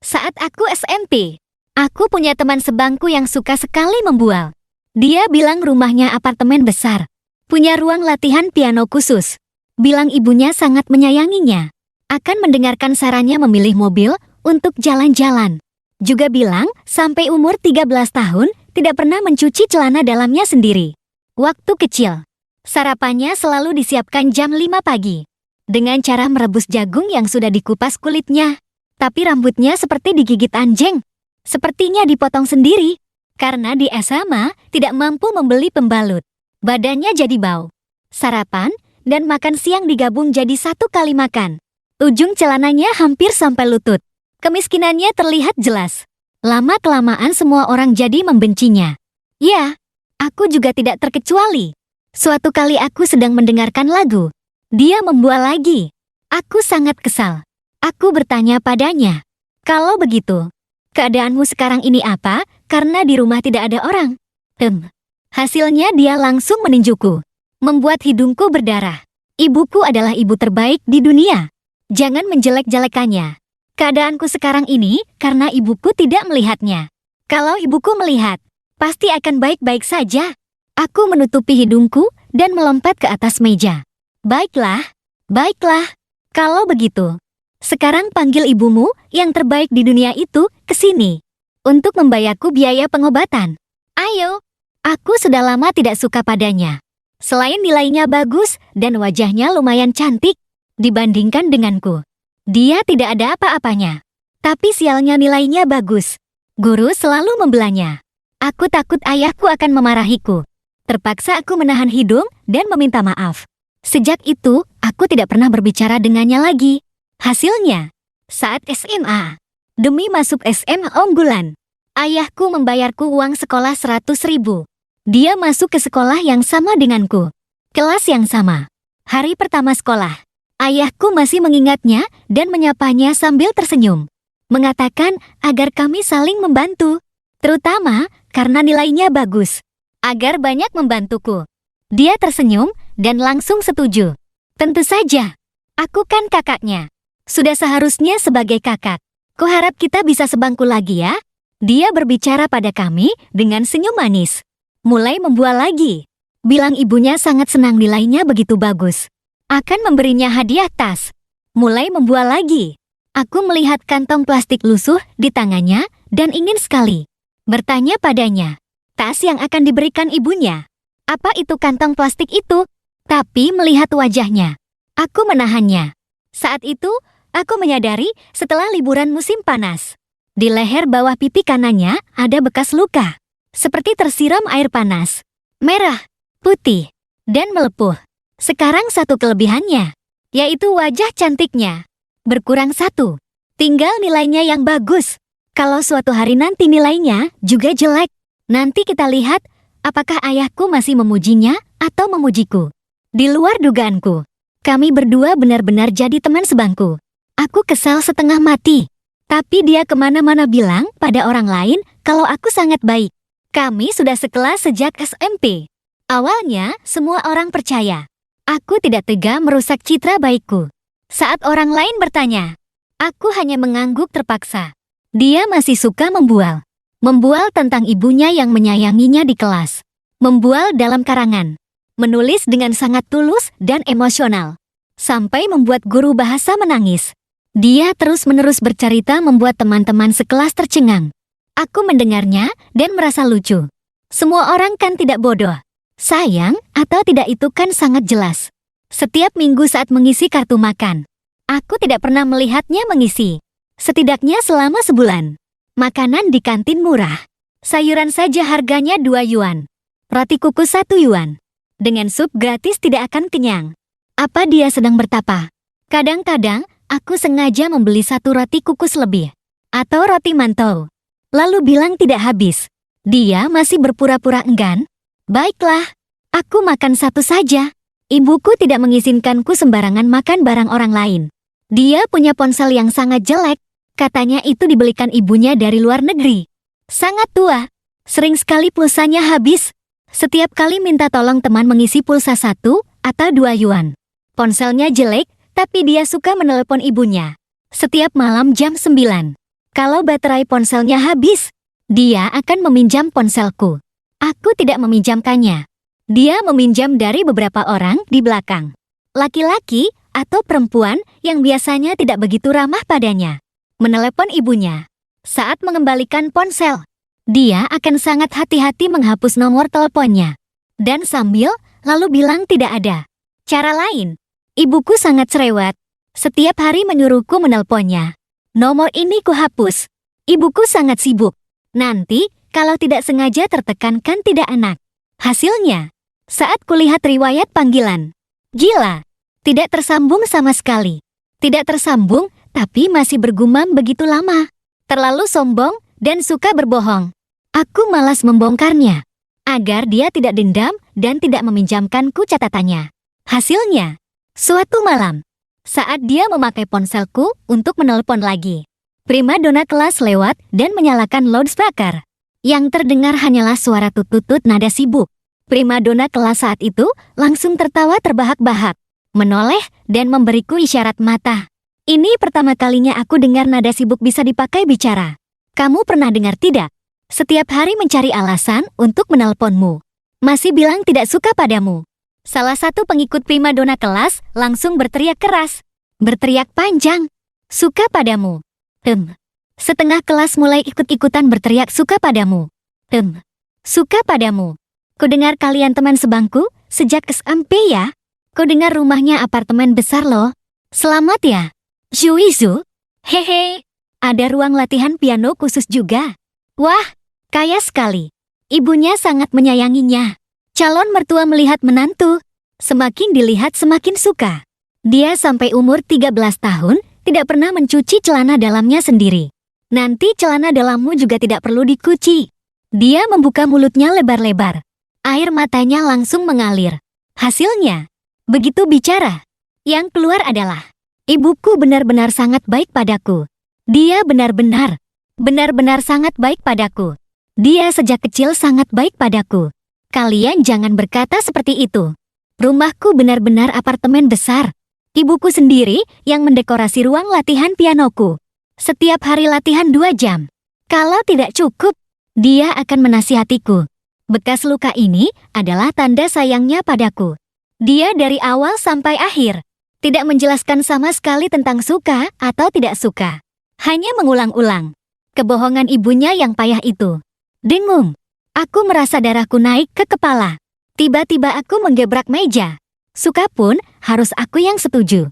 Saat aku SMP, aku punya teman sebangku yang suka sekali membual. Dia bilang rumahnya apartemen besar, punya ruang latihan piano khusus. Bilang ibunya sangat menyayanginya, akan mendengarkan sarannya memilih mobil untuk jalan-jalan. Juga bilang sampai umur 13 tahun tidak pernah mencuci celana dalamnya sendiri. Waktu kecil, sarapannya selalu disiapkan jam 5 pagi. Dengan cara merebus jagung yang sudah dikupas kulitnya. Tapi rambutnya seperti digigit anjing. Sepertinya dipotong sendiri. Karena di SMA tidak mampu membeli pembalut. Badannya jadi bau. Sarapan dan makan siang digabung jadi satu kali makan. Ujung celananya hampir sampai lutut. Kemiskinannya terlihat jelas. Lama-kelamaan semua orang jadi membencinya. Ya, aku juga tidak terkecuali. Suatu kali aku sedang mendengarkan lagu. Dia membual lagi. Aku sangat kesal. Aku bertanya padanya, "Kalau begitu, keadaanmu sekarang ini apa? Karena di rumah tidak ada orang." Hasilnya dia langsung meninjuku. Membuat hidungku berdarah. Ibuku adalah ibu terbaik di dunia. Jangan menjelek-jelekannya. Keadaanku sekarang ini karena ibuku tidak melihatnya. Kalau ibuku melihat, pasti akan baik-baik saja. Aku menutupi hidungku dan melompat ke atas meja. Baiklah, kalau begitu. Sekarang panggil ibumu yang terbaik di dunia itu ke sini. Untuk membayarku biaya pengobatan. Ayo, aku sudah lama tidak suka padanya. Selain nilainya bagus dan wajahnya lumayan cantik dibandingkan denganku. Dia tidak ada apa-apanya. Tapi sialnya nilainya bagus. Guru selalu membelanya. Aku takut ayahku akan memarahiku. Terpaksa aku menahan hidung dan meminta maaf. Sejak itu, aku tidak pernah berbicara dengannya lagi. Hasilnya, saat SMA, demi masuk SMA unggulan, ayahku membayarku uang sekolah 100.000. Dia masuk ke sekolah yang sama denganku. Kelas yang sama. Hari pertama sekolah, ayahku masih mengingatnya dan menyapanya sambil tersenyum. Mengatakan agar kami saling membantu. Terutama karena nilainya bagus. Agar banyak membantuku. Dia tersenyum dan langsung setuju. Tentu saja, aku kan kakaknya. Sudah seharusnya sebagai kakak. Kuharap kita bisa sebangku lagi ya. Dia berbicara pada kami dengan senyum manis. Mulai membual lagi. Bilang ibunya sangat senang nilainya begitu bagus. Akan memberinya hadiah tas. Mulai membual lagi. Aku melihat kantong plastik lusuh di tangannya dan ingin sekali bertanya padanya. Tas yang akan diberikan ibunya. Apa itu kantong plastik itu? Tapi melihat wajahnya, aku menahannya. Saat itu, aku menyadari setelah liburan musim panas. Di leher bawah pipi kanannya ada bekas luka. Seperti tersiram air panas. Merah, putih, dan melepuh. Sekarang satu kelebihannya, yaitu wajah cantiknya. Berkurang satu. Tinggal nilainya yang bagus. Kalau suatu hari nanti nilainya juga jelek, nanti kita lihat apakah ayahku masih memujinya atau memujiku. Di luar dugaanku, kami berdua benar-benar jadi teman sebangku. Aku kesal setengah mati. Tapi dia kemana-mana bilang pada orang lain kalau aku sangat baik. Kami sudah sekelas sejak SMP. Awalnya, semua orang percaya. Aku tidak tega merusak citra baikku. Saat orang lain bertanya, aku hanya mengangguk terpaksa. Dia masih suka membual. Membual tentang ibunya yang menyayanginya di kelas. Membual dalam karangan. Menulis dengan sangat tulus dan emosional. Sampai membuat guru bahasa menangis. Dia terus-menerus bercerita membuat teman-teman sekelas tercengang. Aku mendengarnya dan merasa lucu. Semua orang kan tidak bodoh. Sayang atau tidak itu kan sangat jelas. Setiap minggu saat mengisi kartu makan, aku tidak pernah melihatnya mengisi. Setidaknya selama sebulan. Makanan di kantin murah. Sayuran saja harganya 2 yuan. Roti kukus 1 yuan. Dengan sup gratis tidak akan kenyang. Apa dia sedang bertapa? Kadang-kadang, aku sengaja membeli 1 roti kukus lebih. Atau roti mantau. Lalu bilang tidak habis. Dia masih berpura-pura enggan. Baiklah, aku makan 1 saja. Ibuku tidak mengizinkanku sembarangan makan barang orang lain. Dia punya ponsel yang sangat jelek. Katanya itu dibelikan ibunya dari luar negeri. Sangat tua. Sering sekali pulsanya habis. Setiap kali minta tolong teman mengisi pulsa 1 atau 2 yuan. Ponselnya jelek, tapi dia suka menelepon ibunya. Setiap malam jam 9. Kalau baterai ponselnya habis, dia akan meminjam ponselku. Aku tidak meminjamkannya. Dia meminjam dari beberapa orang di belakang. Laki-laki atau perempuan yang biasanya tidak begitu ramah padanya. Menelepon ibunya. Saat mengembalikan ponsel, dia akan sangat hati-hati menghapus nomor teleponnya. Dan sambil lalu bilang tidak ada cara lain. Ibuku sangat cerewet. Setiap hari menyuruhku menelponnya. Nomor ini kuhapus. Ibuku sangat sibuk. Nanti, kalau tidak sengaja tertekan kan tidak enak. Hasilnya, saat kulihat riwayat panggilan, gila, tidak tersambung sama sekali. Tidak tersambung, tapi masih bergumam begitu lama. Terlalu sombong dan suka berbohong. Aku malas membongkarnya, agar dia tidak dendam dan tidak meminjamkanku catatannya. Hasilnya, suatu malam, saat dia memakai ponselku untuk menelpon lagi, primadona kelas lewat dan menyalakan loudspeaker. Yang terdengar hanyalah suara tutut-tutut nada sibuk. Primadona kelas saat itu langsung tertawa terbahak-bahak, menoleh dan memberiku isyarat mata. Ini pertama kalinya aku dengar nada sibuk bisa dipakai bicara. Kamu pernah dengar tidak? Setiap hari mencari alasan untuk menelponmu. Masih bilang tidak suka padamu. Salah satu pengikut primadona kelas langsung berteriak keras. Berteriak panjang. Suka padamu. Setengah kelas mulai ikut-ikutan berteriak suka padamu. Suka padamu. Kudengar kalian teman sebangku sejak SMP ya. Kudengar rumahnya apartemen besar loh. Selamat ya. Shuizu. Hehe. Ada ruang latihan piano khusus juga. Wah, kaya sekali. Ibunya sangat menyayanginya. Calon mertua melihat menantu. Semakin dilihat semakin suka. Dia sampai umur 13 tahun tidak pernah mencuci celana dalamnya sendiri. Nanti celana dalammu juga tidak perlu dicuci. Dia membuka mulutnya lebar-lebar. Air matanya langsung mengalir. Hasilnya, begitu bicara, yang keluar adalah, ibuku benar-benar sangat baik padaku. Dia benar-benar sangat baik padaku. Dia sejak kecil sangat baik padaku. Kalian jangan berkata seperti itu. Rumahku benar-benar apartemen besar. Ibuku sendiri yang mendekorasi ruang latihan pianoku. Setiap hari latihan 2 jam. Kalau tidak cukup, dia akan menasihatiku. Bekas luka ini adalah tanda sayangnya padaku. Dia dari awal sampai akhir tidak menjelaskan sama sekali tentang suka atau tidak suka. Hanya mengulang-ulang kebohongan ibunya yang payah itu. Dengung. Aku merasa darahku naik ke kepala. Tiba-tiba aku menggebrak meja. Suka pun harus aku yang setuju.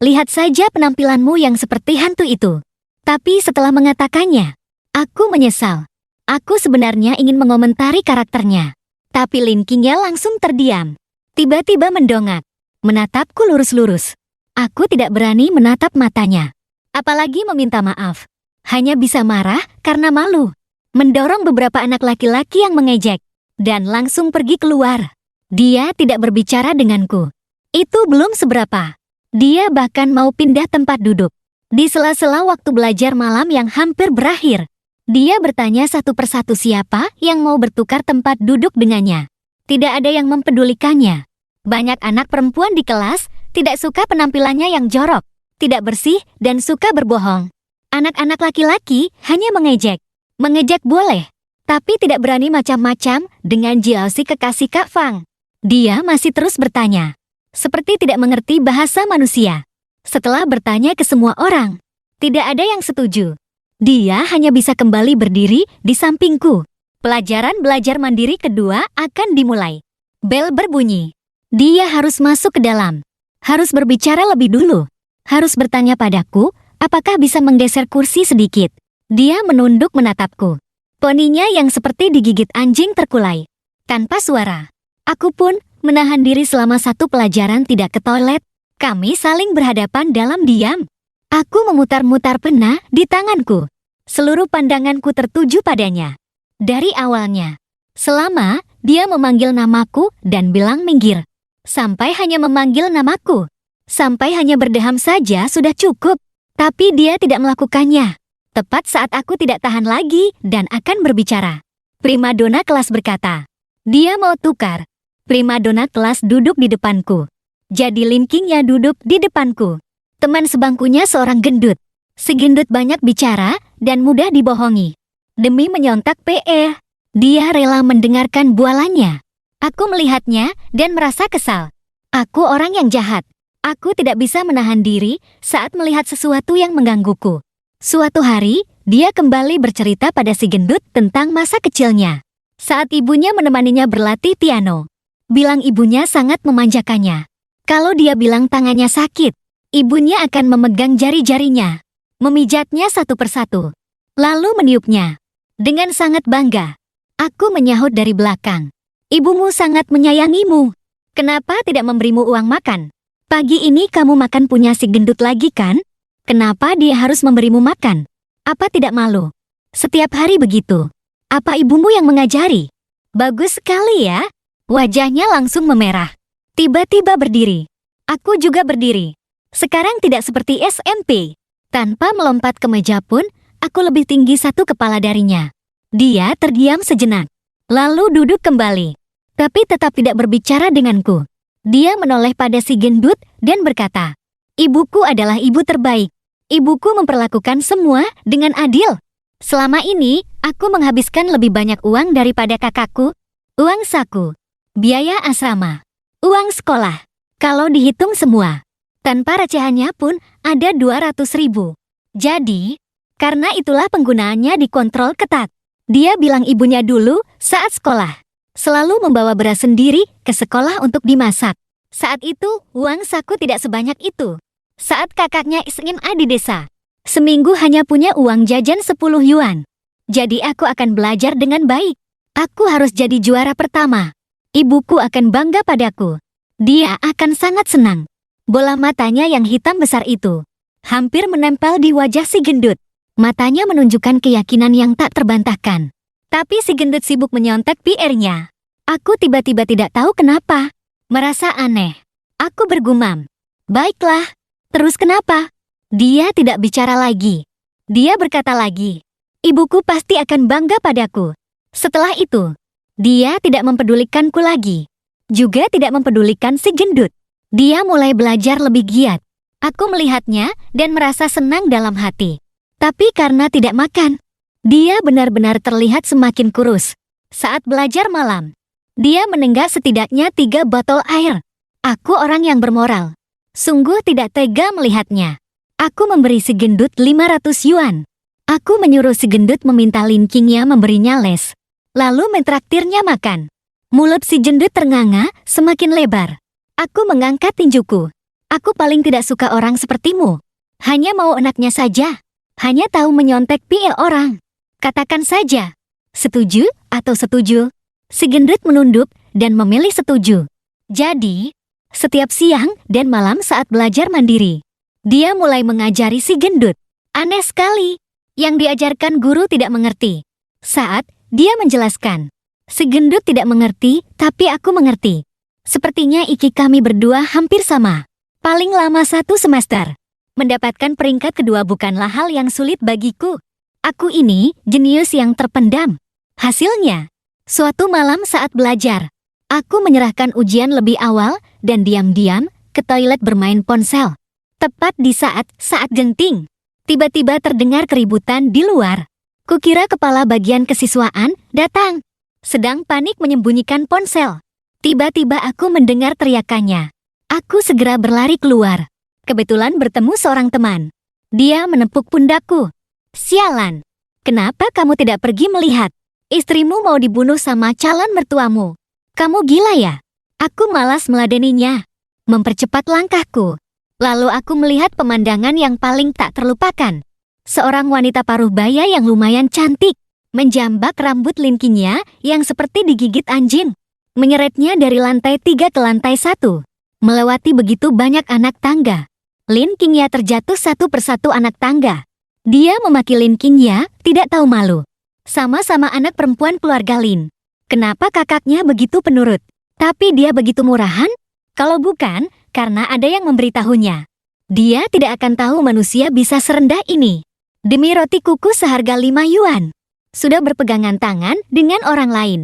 Lihat saja penampilanmu yang seperti hantu itu. Tapi setelah mengatakannya, aku menyesal. Aku sebenarnya ingin mengomentari karakternya. Tapi Lin Qingya langsung terdiam. Tiba-tiba mendongak. Menatapku lurus-lurus. Aku tidak berani menatap matanya. Apalagi meminta maaf. Hanya bisa marah karena malu. Mendorong beberapa anak laki-laki yang mengejek. Dan langsung pergi keluar. Dia tidak berbicara denganku. Itu belum seberapa. Dia bahkan mau pindah tempat duduk. Di sela-sela waktu belajar malam yang hampir berakhir, dia bertanya satu persatu siapa yang mau bertukar tempat duduk dengannya. Tidak ada yang mempedulikannya. Banyak anak perempuan di kelas tidak suka penampilannya yang jorok, tidak bersih, dan suka berbohong. Anak-anak laki-laki hanya mengejek. Mengejek boleh, tapi tidak berani macam-macam dengan Jiaoxi kekasih Kak Fang. Dia masih terus bertanya, seperti tidak mengerti bahasa manusia. Setelah bertanya ke semua orang, tidak ada yang setuju. Dia hanya bisa kembali berdiri di sampingku. Pelajaran belajar mandiri kedua akan dimulai. Bel berbunyi. Dia harus masuk ke dalam. Harus berbicara lebih dulu. Harus bertanya padaku, apakah bisa menggeser kursi sedikit. Dia menunduk menatapku. Poninya yang seperti digigit anjing terkulai. Tanpa suara. Aku pun menahan diri selama satu pelajaran tidak ke toilet. Kami saling berhadapan dalam diam. Aku memutar-mutar pena di tanganku. Seluruh pandanganku tertuju padanya. Dari awalnya. Selama dia memanggil namaku dan bilang minggir. Sampai hanya memanggil namaku. Sampai hanya berdeham saja sudah cukup. Tapi dia tidak melakukannya. Tepat saat aku tidak tahan lagi dan akan berbicara. Primadona kelas berkata, dia mau tukar. Primadona kelas duduk di depanku. Jadi Lin Qingya duduk di depanku. Teman sebangkunya seorang gendut. Si gendut banyak bicara dan mudah dibohongi. Demi menyontak PE, dia rela mendengarkan bualannya. Aku melihatnya dan merasa kesal. Aku orang yang jahat. Aku tidak bisa menahan diri saat melihat sesuatu yang menggangguku. Suatu hari, dia kembali bercerita pada si gendut tentang masa kecilnya. Saat ibunya menemaninya berlatih piano, bilang ibunya sangat memanjakannya. Kalau dia bilang tangannya sakit, ibunya akan memegang jari-jarinya, memijatnya satu persatu, lalu meniupnya. Dengan sangat bangga, aku menyahut dari belakang. Ibumu sangat menyayangimu. Kenapa tidak memberimu uang makan? Pagi ini kamu makan punya si gendut lagi kan? Kenapa dia harus memberimu makan? Apa tidak malu? Setiap hari begitu. Apa ibumu yang mengajari? Bagus sekali ya. Wajahnya langsung memerah. Tiba-tiba berdiri. Aku juga berdiri. Sekarang tidak seperti SMP. Tanpa melompat ke meja pun, aku lebih tinggi satu kepala darinya. Dia terdiam sejenak, lalu duduk kembali. Tapi tetap tidak berbicara denganku. Dia menoleh pada si gendut dan berkata, "Ibuku adalah ibu terbaik. Ibuku memperlakukan semua dengan adil. Selama ini, aku menghabiskan lebih banyak uang daripada kakakku. Uang saku, biaya asrama, uang sekolah. Kalau dihitung semua, tanpa recehannya pun ada 200.000. Jadi, karena itulah penggunaannya dikontrol ketat." Dia bilang ibunya dulu saat sekolah selalu membawa beras sendiri ke sekolah untuk dimasak. Saat itu, uang saku tidak sebanyak itu. Saat kakaknya SMA di desa, seminggu hanya punya uang jajan 10 yuan. Jadi aku akan belajar dengan baik. Aku harus jadi juara pertama. Ibuku akan bangga padaku. Dia akan sangat senang. Bola matanya yang hitam besar itu hampir menempel di wajah si gendut. Matanya menunjukkan keyakinan yang tak terbantahkan. Tapi si gendut sibuk menyontek PR-nya. Aku tiba-tiba tidak tahu kenapa. Merasa aneh. Aku bergumam. Baiklah. Terus kenapa? Dia tidak bicara lagi. Dia berkata lagi, "Ibuku pasti akan bangga padaku." Setelah itu, dia tidak mempedulikanku lagi. Juga tidak mempedulikan si gendut. Dia mulai belajar lebih giat. Aku melihatnya dan merasa senang dalam hati. Tapi karena tidak makan, dia benar-benar terlihat semakin kurus. Saat belajar malam, dia menenggak setidaknya 3 botol air. Aku orang yang bermoral. Sungguh tidak tega melihatnya. Aku memberi si gendut 500 yuan. Aku menyuruh si gendut meminta Lin Qingya memberinya les. Lalu mentraktirnya makan. Mulut si gendut ternganga semakin lebar. Aku mengangkat tinjuku. Aku paling tidak suka orang sepertimu. Hanya mau enaknya saja. Hanya tahu menyontek PE orang. Katakan saja, setuju atau setuju? Si gendut menunduk dan memilih setuju. Jadi, setiap siang dan malam saat belajar mandiri, dia mulai mengajari si gendut. Aneh sekali. Yang diajarkan guru tidak mengerti. Saat dia menjelaskan, si gendut tidak mengerti, tapi aku mengerti. Sepertinya IQ kami berdua hampir sama. Paling lama 1 semester. Mendapatkan peringkat kedua bukanlah hal yang sulit bagiku. Aku ini jenius yang terpendam. Hasilnya, suatu malam saat belajar, aku menyerahkan ujian lebih awal dan diam-diam ke toilet bermain ponsel. Tepat di saat genting, tiba-tiba terdengar keributan di luar. Kukira kepala bagian kesiswaan datang, sedang panik menyembunyikan ponsel. Tiba-tiba aku mendengar teriakannya. Aku segera berlari keluar. Kebetulan bertemu seorang teman. Dia menepuk pundakku. "Sialan, kenapa kamu tidak pergi melihat? Istrimu mau dibunuh sama calon mertuamu. Kamu gila ya?" Aku malas meladeninya. Mempercepat langkahku. Lalu aku melihat pemandangan yang paling tak terlupakan. Seorang wanita paruh baya yang lumayan cantik, menjambak rambut Lin Qingya yang seperti digigit anjing. Menyeretnya dari lantai 3 ke lantai 1. Melewati begitu banyak anak tangga. Lin Qingya terjatuh satu persatu anak tangga. Dia memaki Lin Qingya, tidak tahu malu. Sama-sama anak perempuan keluarga Lin. Kenapa kakaknya begitu penurut? Tapi dia begitu murahan? Kalau bukan, karena ada yang memberitahunya. Dia tidak akan tahu manusia bisa serendah ini. Demi roti kuku seharga 5 yuan. Sudah berpegangan tangan dengan orang lain.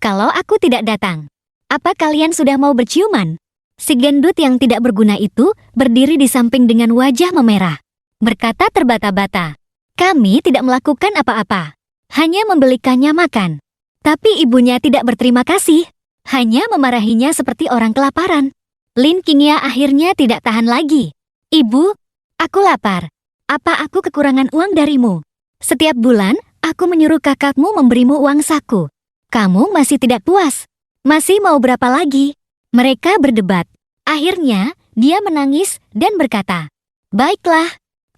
Kalau aku tidak datang, apa kalian sudah mau berciuman? Si gendut yang tidak berguna itu berdiri di samping dengan wajah memerah. berkata terbata-bata. Kami tidak melakukan apa-apa, hanya membelikannya makan. Tapi ibunya tidak berterima kasih, hanya memarahinya seperti orang kelaparan. Lin Qingya akhirnya tidak tahan lagi. Ibu, aku lapar. Apa aku kekurangan uang darimu? Setiap bulan, aku menyuruh kakakmu memberimu uang saku. Kamu masih tidak puas. Masih mau berapa lagi? Mereka berdebat. Akhirnya, dia menangis dan berkata, baiklah,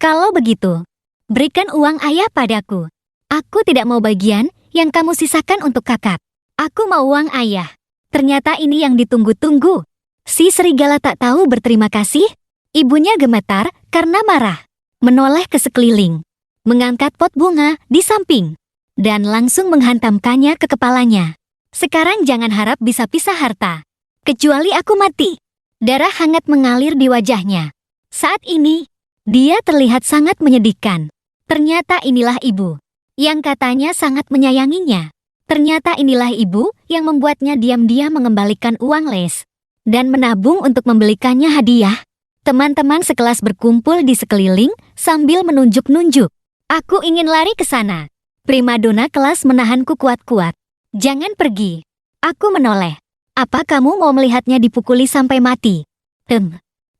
kalau begitu, berikan uang ayah padaku. Aku tidak mau bagian yang kamu sisakan untuk kakak. Aku mau uang ayah. Ternyata ini yang ditunggu-tunggu. Si serigala tak tahu berterima kasih. Ibunya gemetar karena marah. Menoleh ke sekeliling. Mengangkat pot bunga di samping. Dan langsung menghantamkannya ke kepalanya. Sekarang jangan harap bisa pisah harta. Kecuali aku mati. Darah hangat mengalir di wajahnya. Saat ini, dia terlihat sangat menyedihkan. Ternyata inilah ibu. Yang katanya sangat menyayanginya. Ternyata inilah ibu yang membuatnya diam-diam mengembalikan uang les. Dan menabung untuk membelikannya hadiah. Teman-teman sekelas berkumpul di sekeliling sambil menunjuk-nunjuk. Aku ingin lari ke sana. Primadona kelas menahanku kuat-kuat. Jangan pergi. Aku menoleh. Apa kamu mau melihatnya dipukuli sampai mati?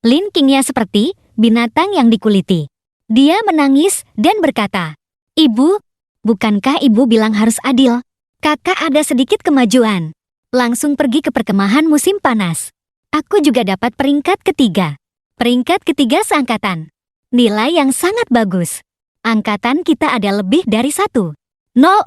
Lin Qingya seperti binatang yang dikuliti. Dia menangis dan berkata, Ibu, bukankah ibu bilang harus adil? Kakak ada sedikit kemajuan. Langsung pergi ke perkemahan musim panas. Aku juga dapat peringkat ketiga. Peringkat ketiga seangkatan. Nilai yang sangat bagus. Angkatan kita ada lebih dari 1. 0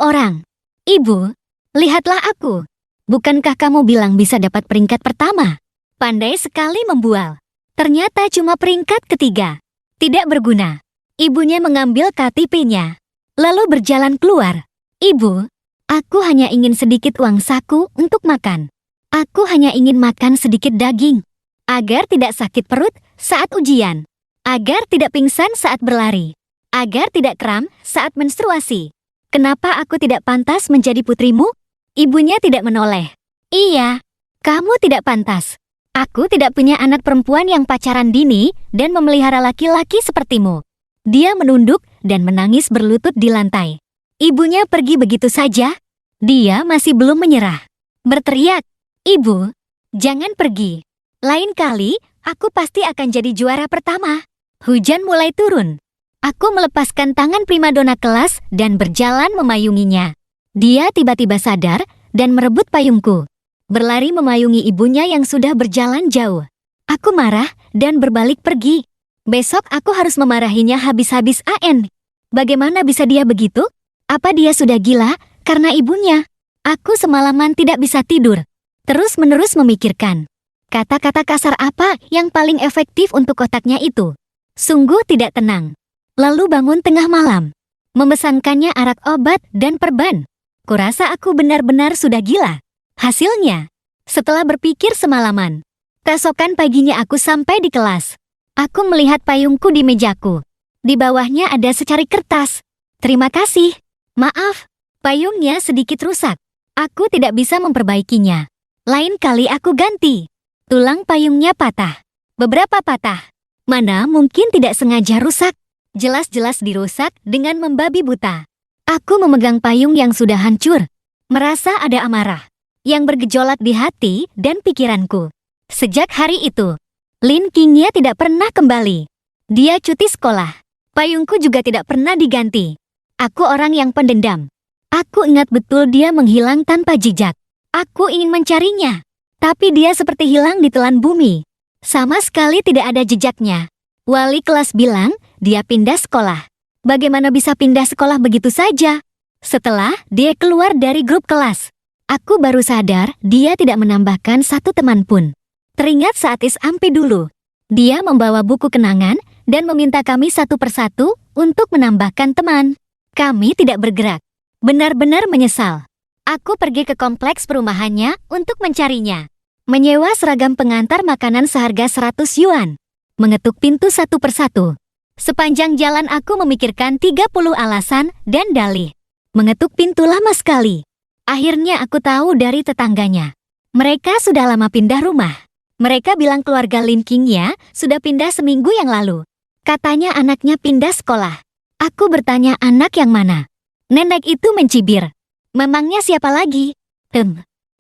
orang. Ibu, lihatlah aku. Bukankah kamu bilang bisa dapat peringkat pertama? Pandai sekali membual. Ternyata cuma peringkat ketiga. Tidak berguna. Ibunya mengambil KTP-nya. Lalu berjalan keluar. Ibu, aku hanya ingin sedikit uang saku untuk makan. Aku hanya ingin makan sedikit daging. Agar tidak sakit perut saat ujian. Agar tidak pingsan saat berlari. Agar tidak kram saat menstruasi. Kenapa aku tidak pantas menjadi putrimu? Ibunya tidak menoleh. Iya, kamu tidak pantas. Aku tidak punya anak perempuan yang pacaran dini dan memelihara laki-laki sepertimu. Dia menunduk dan menangis berlutut di lantai. Ibunya pergi begitu saja. Dia masih belum menyerah. Berteriak, Ibu, jangan pergi. Lain kali, aku pasti akan jadi juara pertama. Hujan mulai turun. Aku melepaskan tangan primadona kelas dan berjalan memayunginya. Dia tiba-tiba sadar dan merebut payungku. Berlari memayungi ibunya yang sudah berjalan jauh. Aku marah dan berbalik pergi. Besok aku harus memarahinya habis-habis AN. Bagaimana bisa dia begitu? Apa dia sudah gila karena ibunya? Aku semalaman tidak bisa tidur. Terus-menerus memikirkan. Kata-kata kasar apa yang paling efektif untuk otaknya itu? Sungguh tidak tenang. Lalu bangun tengah malam. Memesankannya arak obat dan perban. Kurasa aku benar-benar sudah gila. Hasilnya, setelah berpikir semalaman, keesokan paginya aku sampai di kelas. Aku melihat payungku di mejaku. Di bawahnya ada secari kertas. Terima kasih. Maaf, payungnya sedikit rusak. Aku tidak bisa memperbaikinya. Lain kali aku ganti. Tulang payungnya patah. Beberapa patah. Mana mungkin tidak sengaja rusak. Jelas-jelas dirusak dengan membabi buta. Aku memegang payung yang sudah hancur. Merasa ada amarah yang bergejolak di hati dan pikiranku. Sejak hari itu, Lin Qingya tidak pernah kembali. Dia cuti sekolah. Payungku juga tidak pernah diganti. Aku orang yang pendendam. Aku ingat betul dia menghilang tanpa jejak. Aku ingin mencarinya. Tapi dia seperti hilang di telan bumi. Sama sekali tidak ada jejaknya. Wali kelas bilang dia pindah sekolah. Bagaimana bisa pindah sekolah begitu saja? Setelah dia keluar dari grup kelas, aku baru sadar dia tidak menambahkan satu teman pun. Teringat saat SMP dulu. Dia membawa buku kenangan dan meminta kami satu persatu untuk menambahkan teman. Kami tidak bergerak. Benar-benar menyesal. Aku pergi ke kompleks perumahannya untuk mencarinya. Menyewa seragam pengantar makanan seharga 100 yuan. Mengetuk pintu satu persatu. Sepanjang jalan aku memikirkan 30 alasan dan dalih. Mengetuk pintu lama sekali. Akhirnya aku tahu dari tetangganya. Mereka sudah lama pindah rumah. Mereka bilang keluarga Lin Qingya sudah pindah seminggu yang lalu. Katanya anaknya pindah sekolah. Aku bertanya anak yang mana. Nenek itu mencibir. Memangnya siapa lagi?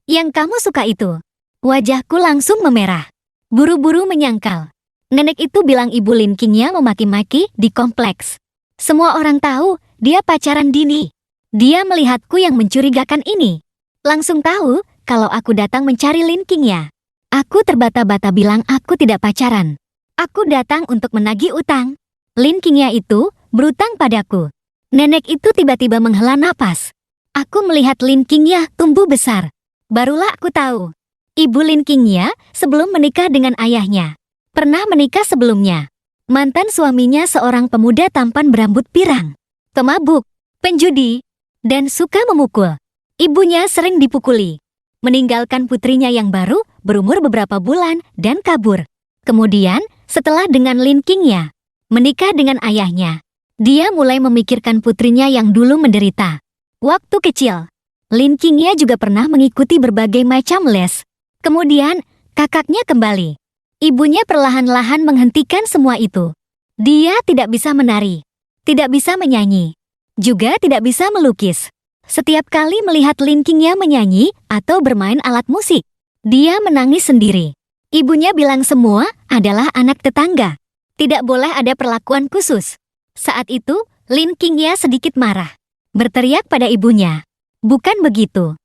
Yang kamu suka itu. Wajahku langsung memerah. Buru-buru menyangkal. Nenek itu bilang ibu Lin Qingya memaki-maki di kompleks. Semua orang tahu dia pacaran dini. Dia melihatku yang mencurigakan ini. Langsung tahu kalau aku datang mencari Lin Qingya. Aku terbata-bata bilang aku tidak pacaran. Aku datang untuk menagih utang. Lin Qingya itu berutang padaku. Nenek itu tiba-tiba menghela napas. Aku melihat Lin Qingya tumbuh besar. Barulah aku tahu. Ibu Lin Qingya sebelum menikah dengan ayahnya. Pernah menikah sebelumnya. Mantan suaminya seorang pemuda tampan berambut pirang. Pemabuk, penjudi, dan suka memukul. Ibunya sering dipukuli. Meninggalkan putrinya yang baru berumur beberapa bulan dan kabur. Kemudian, setelah dengan Lin Qingya menikah dengan ayahnya, dia mulai memikirkan putrinya yang dulu menderita. Waktu kecil, Lin Qingya juga pernah mengikuti berbagai macam les. Kemudian, kakaknya kembali. Ibunya perlahan-lahan menghentikan semua itu. Dia tidak bisa menari, tidak bisa menyanyi, juga tidak bisa melukis. Setiap kali melihat Lin Qingya menyanyi atau bermain alat musik, dia menangis sendiri. Ibunya bilang semua adalah anak tetangga. Tidak boleh ada perlakuan khusus. Saat itu, Lin Qingya sedikit marah. Berteriak pada ibunya. Bukan begitu.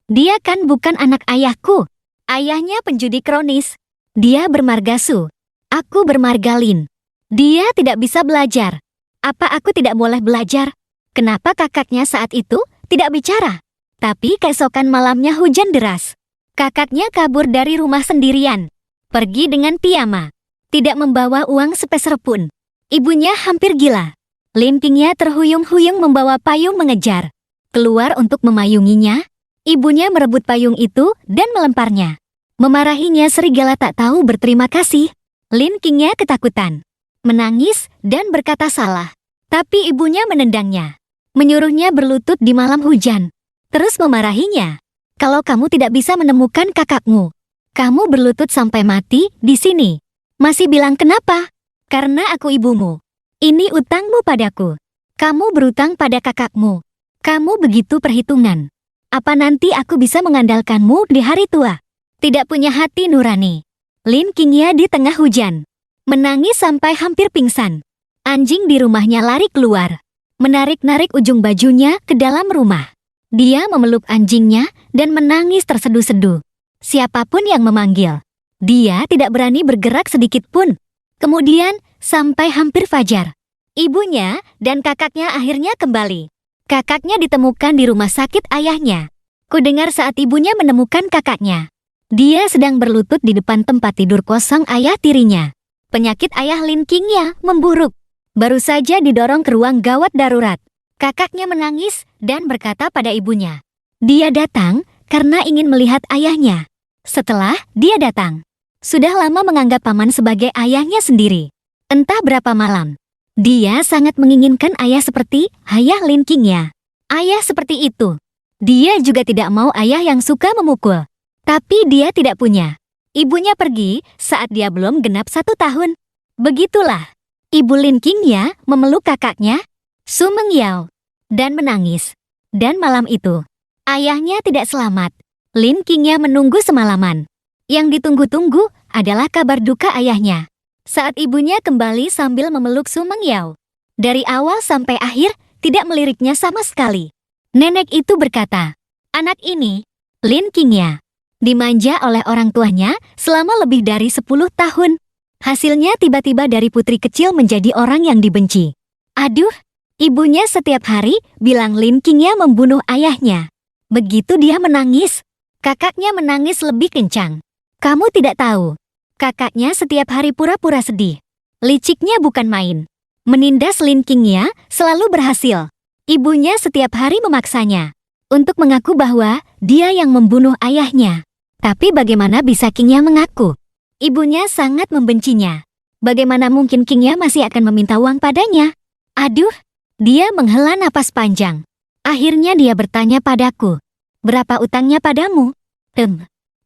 Dia kan bukan anak ayahku. Ayahnya penjudi kronis. Dia bermargasu. Aku bermargalin. Dia tidak bisa belajar. Apa aku tidak boleh belajar? Kenapa kakaknya saat itu tidak bicara? Tapi keesokan malamnya hujan deras. Kakaknya kabur dari rumah sendirian. Pergi dengan piyama. Tidak membawa uang sepeser pun. Ibunya hampir gila. Lin Qingya terhuyung-huyung membawa payung mengejar. Keluar untuk memayunginya. Ibunya merebut payung itu dan melemparnya. Memarahinya serigala tak tahu berterima kasih. Lin Qingya ketakutan. Menangis dan berkata salah. Tapi ibunya menendangnya. Menyuruhnya berlutut di malam hujan. Terus memarahinya. Kalau kamu tidak bisa menemukan kakakmu, kamu berlutut sampai mati di sini. Masih bilang kenapa? Karena aku ibumu. Ini utangmu padaku. Kamu berutang pada kakakmu. Kamu begitu perhitungan. Apa nanti aku bisa mengandalkanmu di hari tua? Tidak punya hati nurani. Lin Qingya di tengah hujan. Menangis sampai hampir pingsan. Anjing di rumahnya lari keluar. Menarik-narik ujung bajunya ke dalam rumah. Dia memeluk anjingnya dan menangis terseduh-seduh. Siapapun yang memanggil, dia tidak berani bergerak sedikit pun. Kemudian, sampai hampir fajar, ibunya dan kakaknya akhirnya kembali. Kakaknya ditemukan di rumah sakit ayahnya. Kudengar saat ibunya menemukan kakaknya. Dia sedang berlutut di depan tempat tidur kosong ayah tirinya. Penyakit ayah Lin Qingya memburuk. Baru saja didorong ke ruang gawat darurat. Kakaknya menangis dan berkata pada ibunya. Dia datang karena ingin melihat ayahnya. Setelah dia datang, sudah lama menganggap paman sebagai ayahnya sendiri. Entah berapa malam, dia sangat menginginkan ayah seperti ayah Lin Qingya. Ayah seperti itu. Dia juga tidak mau ayah yang suka memukul. Tapi dia tidak punya. Ibunya pergi saat dia belum genap 1 tahun. Begitulah. Ibu Lin Qingya memeluk kakaknya, Su Mengyao, dan menangis. Dan malam itu, ayahnya tidak selamat. Lin Qingya menunggu semalaman. Yang ditunggu-tunggu adalah kabar duka ayahnya. Saat ibunya kembali sambil memeluk Su Mengyao. Dari awal sampai akhir, tidak meliriknya sama sekali. Nenek itu berkata, anak ini, Lin Qingya, dimanja oleh orang tuanya selama lebih dari 10 tahun. Hasilnya tiba-tiba dari putri kecil menjadi orang yang dibenci. Aduh, ibunya setiap hari bilang Lin Qingya membunuh ayahnya. Begitu dia menangis, kakaknya menangis lebih kencang. Kamu tidak tahu. Kakaknya setiap hari pura-pura sedih. Liciknya bukan main. Menindas Lin Qingya selalu berhasil. Ibunya setiap hari memaksanya untuk mengaku bahwa dia yang membunuh ayahnya. Tapi bagaimana bisa Qingya mengaku? Ibunya sangat membencinya. Bagaimana mungkin Qingya masih akan meminta uang padanya? Aduh, dia menghela napas panjang. Akhirnya dia bertanya padaku, berapa utangnya padamu?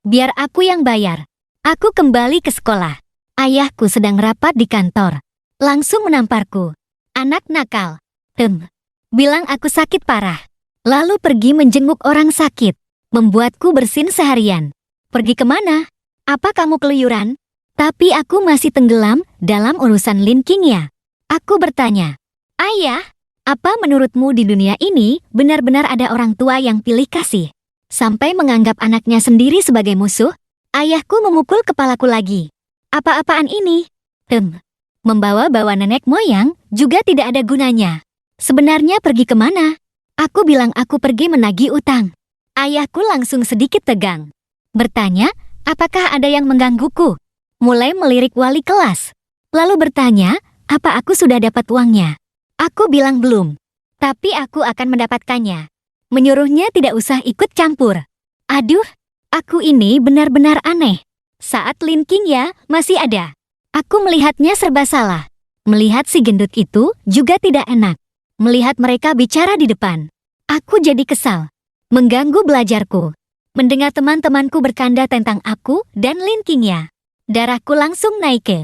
Biar aku yang bayar. Aku kembali ke sekolah. Ayahku sedang rapat di kantor. langsung menamparku. Anak nakal. Bilang aku sakit parah. Lalu pergi menjenguk orang sakit. Membuatku bersin seharian. Pergi kemana? Apa kamu keluyuran? Tapi aku masih tenggelam dalam urusan Lin King ya. Aku bertanya, Ayah, apa menurutmu di dunia ini benar-benar ada orang tua yang pilih kasih? Sampai menganggap anaknya sendiri sebagai musuh? Ayahku memukul kepalaku lagi. Apa-apaan ini? Membawa-bawa nenek moyang juga tidak ada gunanya. Sebenarnya pergi kemana? Aku bilang aku pergi menagih utang. Ayahku langsung sedikit tegang. Bertanya, apakah ada yang menggangguku? Mulai melirik wali kelas. Lalu bertanya, apa aku sudah dapat uangnya? Aku bilang belum. Tapi aku akan mendapatkannya. Menyuruhnya tidak usah ikut campur. Aduh, aku ini benar-benar aneh. Saat Lin King ya, masih ada. Aku melihatnya serba salah. Melihat si gendut itu juga tidak enak. Melihat mereka bicara di depan. Aku jadi kesal. Mengganggu belajarku. Mendengar teman-temanku bercanda tentang aku dan Lin King ya. Darahku langsung naik ke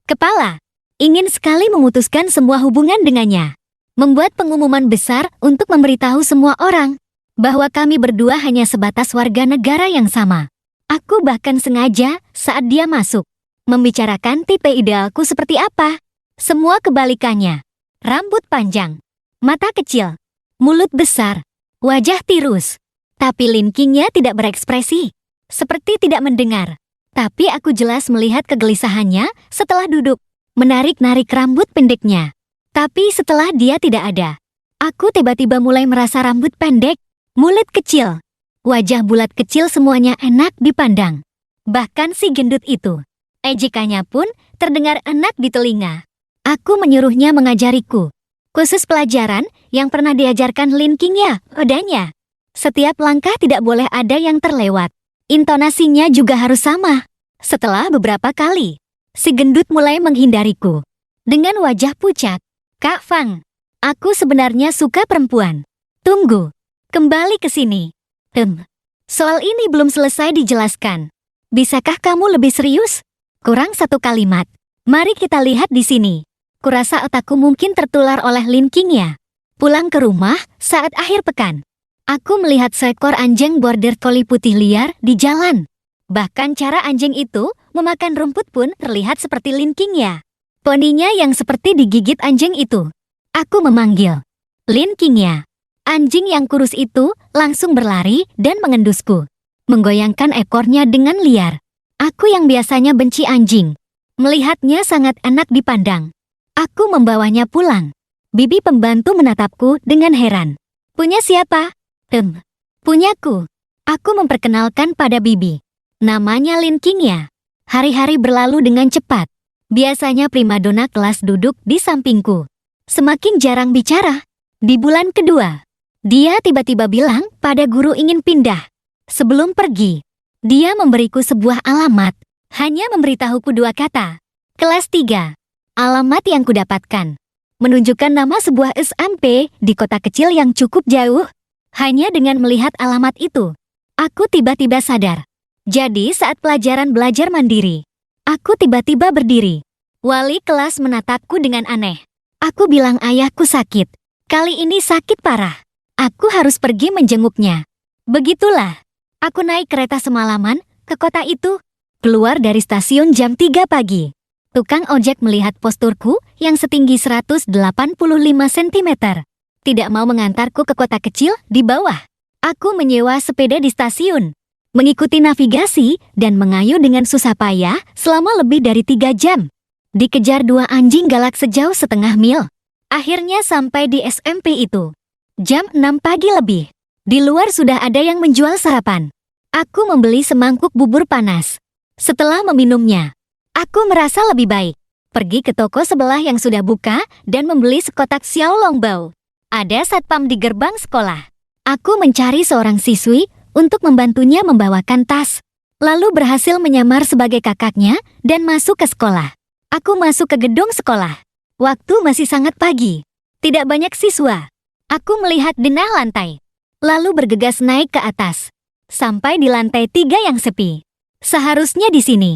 kepala. Ingin sekali memutuskan semua hubungan dengannya. Membuat pengumuman besar untuk memberitahu semua orang bahwa kami berdua hanya sebatas warga negara yang sama. Aku bahkan sengaja saat dia masuk membicarakan tipe idealku seperti apa. Semua kebalikannya. Rambut panjang, mata kecil, mulut besar, wajah tirus. Tapi Lin King-nya tidak berekspresi. Seperti tidak mendengar. Tapi aku jelas melihat kegelisahannya setelah duduk, menarik-narik rambut pendeknya. Tapi setelah dia tidak ada, aku tiba-tiba mulai merasa rambut pendek, mulut kecil, wajah bulat kecil semuanya enak dipandang. Bahkan si gendut itu, ejekannya pun terdengar enak di telinga. Aku menyuruhnya mengajariku, khusus pelajaran yang pernah diajarkan Lin King ya, padanya. Setiap langkah tidak boleh ada yang terlewat. Intonasinya juga harus sama. Setelah beberapa kali, si gendut mulai menghindariku. Dengan wajah pucat, Kak Fang, aku sebenarnya suka perempuan. Tunggu, kembali ke sini. Soal ini belum selesai dijelaskan. Bisakah kamu lebih serius? Kurang satu kalimat. Mari kita lihat di sini. Kurasa otakku mungkin tertular oleh Lin King ya. Pulang ke rumah saat akhir pekan. Aku melihat seekor anjing border collie putih liar di jalan. Bahkan cara anjing itu memakan rumput pun terlihat seperti Lin King ya. Poninya yang seperti digigit anjing itu. Aku memanggil, Lin King ya. Anjing yang kurus itu langsung berlari dan mengendusku. Menggoyangkan ekornya dengan liar. Aku yang biasanya benci anjing. Melihatnya sangat enak dipandang. Aku membawanya pulang. Bibi pembantu menatapku dengan heran. Punya siapa? Punyaku. Aku memperkenalkan pada Bibi. Namanya Lin King ya. Hari-hari berlalu dengan cepat. Biasanya primadona kelas duduk di sampingku. Semakin jarang bicara. Di bulan kedua, dia tiba-tiba bilang pada guru ingin pindah. Sebelum pergi, dia memberiku sebuah alamat. Hanya memberitahuku 2 kata. Kelas 3. Alamat yang kudapatkan menunjukkan nama sebuah SMP di kota kecil yang cukup jauh. Hanya dengan melihat alamat itu, aku tiba-tiba sadar. Jadi saat pelajaran belajar mandiri, aku tiba-tiba berdiri. Wali kelas menatapku dengan aneh. Aku bilang ayahku sakit. Kali ini sakit parah. Aku harus pergi menjenguknya. Begitulah. Aku naik kereta semalaman ke kota itu. Keluar dari stasiun jam 3 pagi. Tukang ojek melihat posturku yang setinggi 185 cm. Tidak mau mengantarku ke kota kecil di bawah. Aku menyewa sepeda di stasiun, mengikuti navigasi dan mengayuh dengan susah payah selama lebih dari 3 jam. Dikejar 2 anjing galak sejauh setengah mil. Akhirnya sampai di SMP itu. Jam 6 pagi lebih. Di luar sudah ada yang menjual sarapan. Aku membeli semangkuk bubur panas. Setelah meminumnya, aku merasa lebih baik. Pergi ke toko sebelah yang sudah buka dan membeli sekotak xiaolongbao. Ada satpam di gerbang sekolah. Aku mencari seorang siswi untuk membantunya membawakan tas. Lalu berhasil menyamar sebagai kakaknya dan masuk ke sekolah. Aku masuk ke gedung sekolah. Waktu masih sangat pagi. Tidak banyak siswa. Aku melihat denah lantai. Lalu bergegas naik ke atas. Sampai di lantai 3 yang sepi. Seharusnya di sini.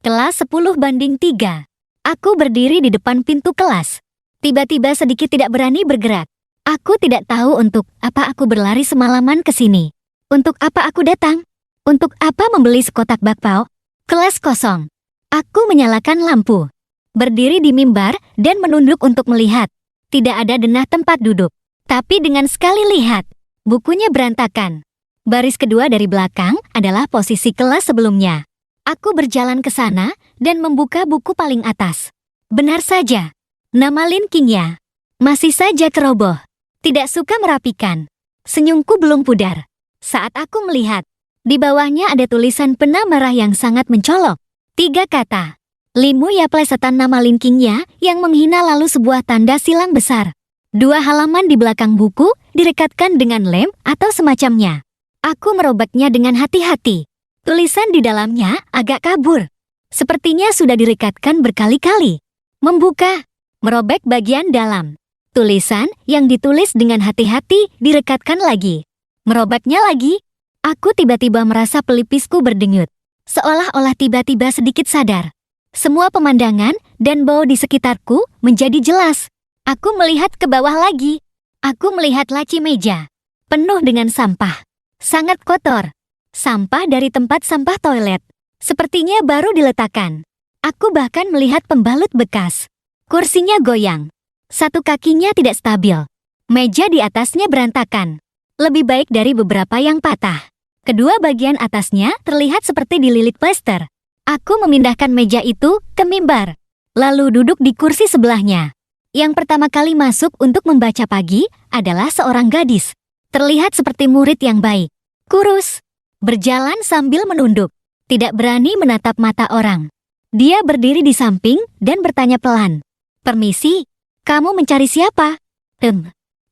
Kelas 10/3. Aku berdiri di depan pintu kelas. Tiba-tiba sedikit tidak berani bergerak. Aku tidak tahu untuk apa aku berlari semalaman ke sini. Untuk apa aku datang? Untuk apa membeli sekotak bakpao? Kelas kosong. Aku menyalakan lampu. Berdiri di mimbar dan menunduk untuk melihat. Tidak ada denah tempat duduk. Tapi dengan sekali lihat, bukunya berantakan. Baris kedua dari belakang adalah posisi kelas sebelumnya. Aku berjalan ke sana dan membuka buku paling atas. Benar saja, nama Lin Qingya. Masih saja keroboh. Tidak suka merapikan. Senyumku belum pudar. Saat aku melihat, di bawahnya ada tulisan pena merah yang sangat mencolok. 3 kata. Limu ya plesetan nama Lin Qingya yang menghina lalu sebuah tanda silang besar. 2 halaman di belakang buku direkatkan dengan lem atau semacamnya. Aku merobeknya dengan hati-hati. Tulisan di dalamnya agak kabur. Sepertinya sudah direkatkan berkali-kali. Membuka, merobek bagian dalam. Tulisan yang ditulis dengan hati-hati direkatkan lagi. Merobeknya lagi. Aku tiba-tiba merasa pelipisku berdenyut. Seolah-olah tiba-tiba sedikit sadar. Semua pemandangan dan bau di sekitarku menjadi jelas. Aku melihat ke bawah lagi. Aku melihat laci meja. Penuh dengan sampah. Sangat kotor. Sampah dari tempat sampah toilet. Sepertinya baru diletakkan. Aku bahkan melihat pembalut bekas. Kursinya goyang. Satu kakinya tidak stabil. Meja di atasnya berantakan. Lebih baik dari beberapa yang patah. Kedua bagian atasnya terlihat seperti dililit plester. Aku memindahkan meja itu ke mimbar. Lalu duduk di kursi sebelahnya. Yang pertama kali masuk untuk membaca pagi adalah seorang gadis. Terlihat seperti murid yang baik. Kurus. Berjalan sambil menunduk. Tidak berani menatap mata orang. Dia berdiri di samping dan bertanya pelan. Permisi, kamu mencari siapa?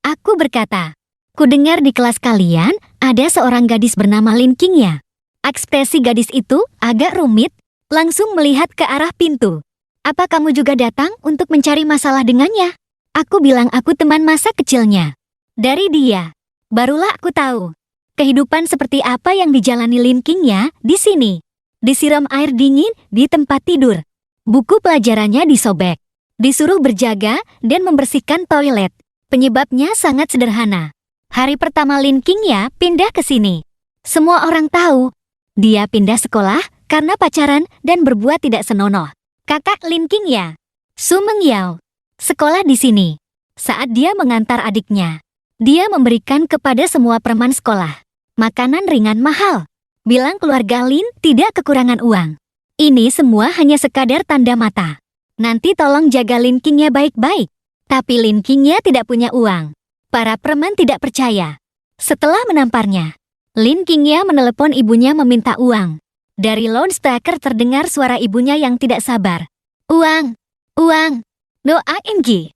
Aku berkata. Kudengar di kelas kalian ada seorang gadis bernama Lin Qingya. Ekspresi gadis itu agak rumit, langsung melihat ke arah pintu. Apa kamu juga datang untuk mencari masalah dengannya? Aku bilang aku teman masa kecilnya. Dari dia, barulah aku tahu. Kehidupan seperti apa yang dijalani Lin Qingya di sini. Disiram air dingin di tempat tidur. Buku pelajarannya disobek. Disuruh berjaga dan membersihkan toilet. Penyebabnya sangat sederhana. Hari pertama Lin Qingya pindah ke sini. Semua orang tahu. Dia pindah sekolah karena pacaran dan berbuat tidak senonoh. Kakak Lin Qingya, Su Mengyao, sekolah di sini. Saat dia mengantar adiknya, dia memberikan kepada semua preman sekolah makanan ringan mahal. Bilang keluarga Lin tidak kekurangan uang. Ini semua hanya sekadar tanda mata. Nanti tolong jaga Lin Qingya baik-baik. Tapi Lin Qingya tidak punya uang. Para preman tidak percaya. Setelah menamparnya, Lin Qingya menelepon ibunya meminta uang. Dari loudspeaker terdengar suara ibunya yang tidak sabar. Uang, uang, doa-ing.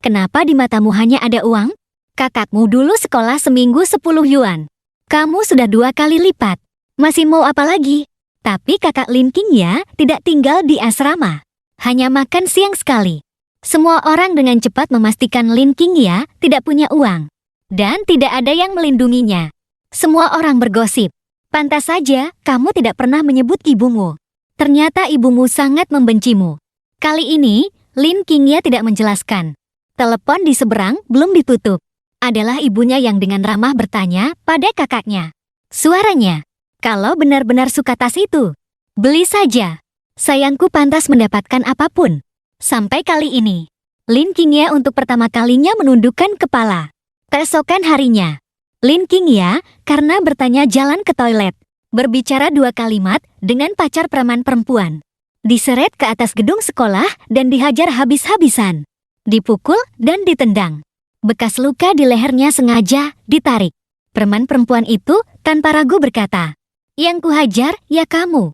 Kenapa di matamu hanya ada uang? Kakakmu dulu sekolah seminggu 10 yuan. Kamu sudah 2 kali lipat. Masih mau apa lagi? Tapi kakak Lin Qingya tidak tinggal di asrama. Hanya makan siang sekali. Semua orang dengan cepat memastikan Lin Qingya tidak punya uang. Dan tidak ada yang melindunginya. Semua orang bergosip. Pantas saja kamu tidak pernah menyebut ibumu. Ternyata ibumu sangat membencimu. Kali ini, Lin Qingya tidak menjelaskan. Telepon di seberang belum ditutup. Adalah ibunya yang dengan ramah bertanya pada kakaknya. Suaranya, kalau benar-benar suka tas itu, beli saja. Sayangku pantas mendapatkan apapun. Sampai kali ini, Lin Qingya untuk pertama kalinya menundukkan kepala. Keesokan harinya, Lin Qingya karena bertanya jalan ke toilet, berbicara 2 kalimat dengan pacar preman perempuan. Diseret ke atas gedung sekolah dan dihajar habis-habisan. Dipukul dan ditendang. Bekas luka di lehernya sengaja ditarik. Preman perempuan itu tanpa ragu berkata, "Yang kuhajar ya kamu."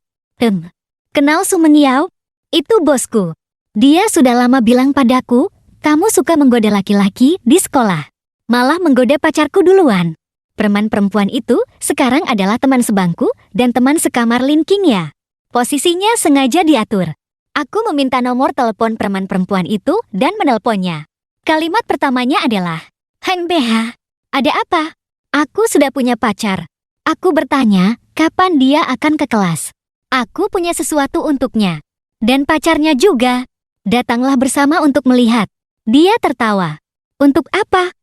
Kenal Su Mengyao? Itu bosku. Dia sudah lama bilang padaku, kamu suka menggoda laki-laki di sekolah. Malah menggoda pacarku duluan. Preman perempuan itu sekarang adalah teman sebangku dan teman sekamar Lin Qingya. Posisinya sengaja diatur. Aku meminta nomor telepon preman perempuan itu dan menelponnya. Kalimat pertamanya adalah, "Heng BH, ada apa?" Aku sudah punya pacar. Aku bertanya, kapan dia akan ke kelas. Aku punya sesuatu untuknya. Dan pacarnya juga. Datanglah bersama untuk melihat. Dia tertawa. Untuk apa?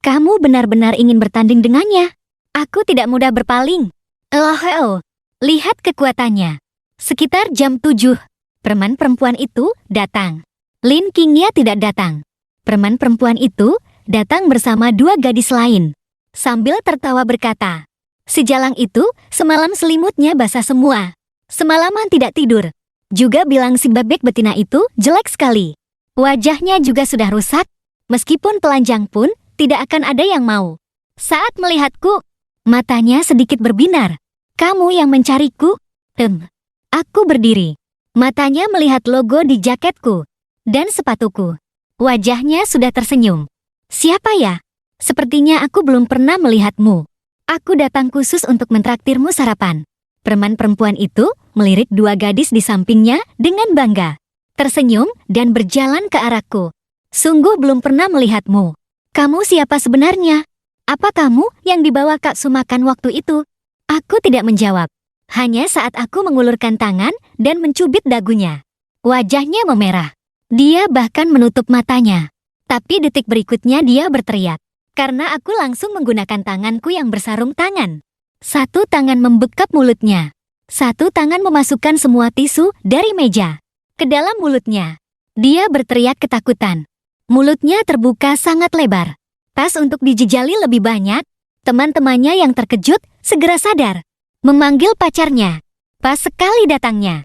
Kamu benar-benar ingin bertanding dengannya? Aku tidak mudah berpaling. Lihat kekuatannya. Sekitar jam 7, preman perempuan itu datang. Lin Qingya tidak datang. Preman perempuan itu datang bersama dua gadis lain. Sambil tertawa berkata, "Sejalang itu, semalam selimutnya basah semua. Semalaman tidak tidur. Juga bilang si bebek betina itu jelek sekali. Wajahnya juga sudah rusak. Meskipun telanjang pun, tidak akan ada yang mau." Saat melihatku, matanya sedikit berbinar. "Kamu yang mencariku?" Aku berdiri. Matanya melihat logo di jaketku dan sepatuku. Wajahnya sudah tersenyum. "Siapa ya? Sepertinya aku belum pernah melihatmu. Aku datang khusus untuk mentraktirmu sarapan." Preman perempuan itu melirik dua gadis di sampingnya dengan bangga. Tersenyum dan berjalan ke arahku. "Sungguh belum pernah melihatmu. Kamu siapa sebenarnya? Apa kamu yang dibawa Kak Su makan waktu itu?" Aku tidak menjawab. Hanya saat aku mengulurkan tangan dan mencubit dagunya. Wajahnya memerah. Dia bahkan menutup matanya. Tapi detik berikutnya dia berteriak. Karena aku langsung menggunakan tanganku yang bersarung tangan. Satu tangan membekap mulutnya. Satu tangan memasukkan semua tisu dari meja ke dalam mulutnya. Dia berteriak ketakutan. Mulutnya terbuka sangat lebar. Pas untuk dijejali lebih banyak, teman-temannya yang terkejut segera sadar. Memanggil pacarnya. Pas sekali datangnya.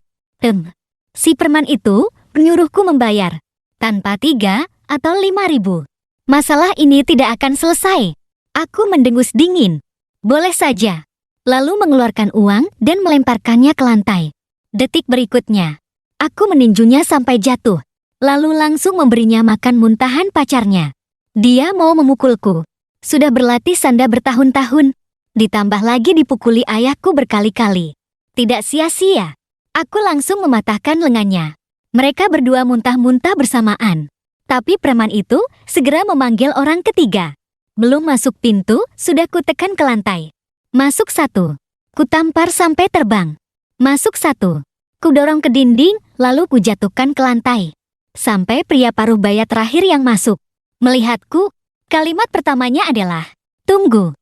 Si preman itu menyuruhku membayar. Tanpa 3 atau 5.000. Masalah ini tidak akan selesai. Aku mendengus dingin. Boleh saja. Lalu mengeluarkan uang dan melemparkannya ke lantai. Detik berikutnya, aku meninjunya sampai jatuh. Lalu langsung memberinya makan muntahan pacarnya. Dia mau memukulku. Sudah berlatih sanda bertahun-tahun. Ditambah lagi dipukuli ayahku berkali-kali. Tidak sia-sia. Aku langsung mematahkan lengannya. Mereka berdua muntah-muntah bersamaan. Tapi preman itu segera memanggil orang ketiga. Belum masuk pintu, sudah kutekan ke lantai. Masuk 1. Kutampar sampai terbang. Masuk 1. Kudorong ke dinding, lalu kujatuhkan ke lantai. Sampai pria paruh baya terakhir yang masuk. Melihatku, kalimat pertamanya adalah, "Tunggu.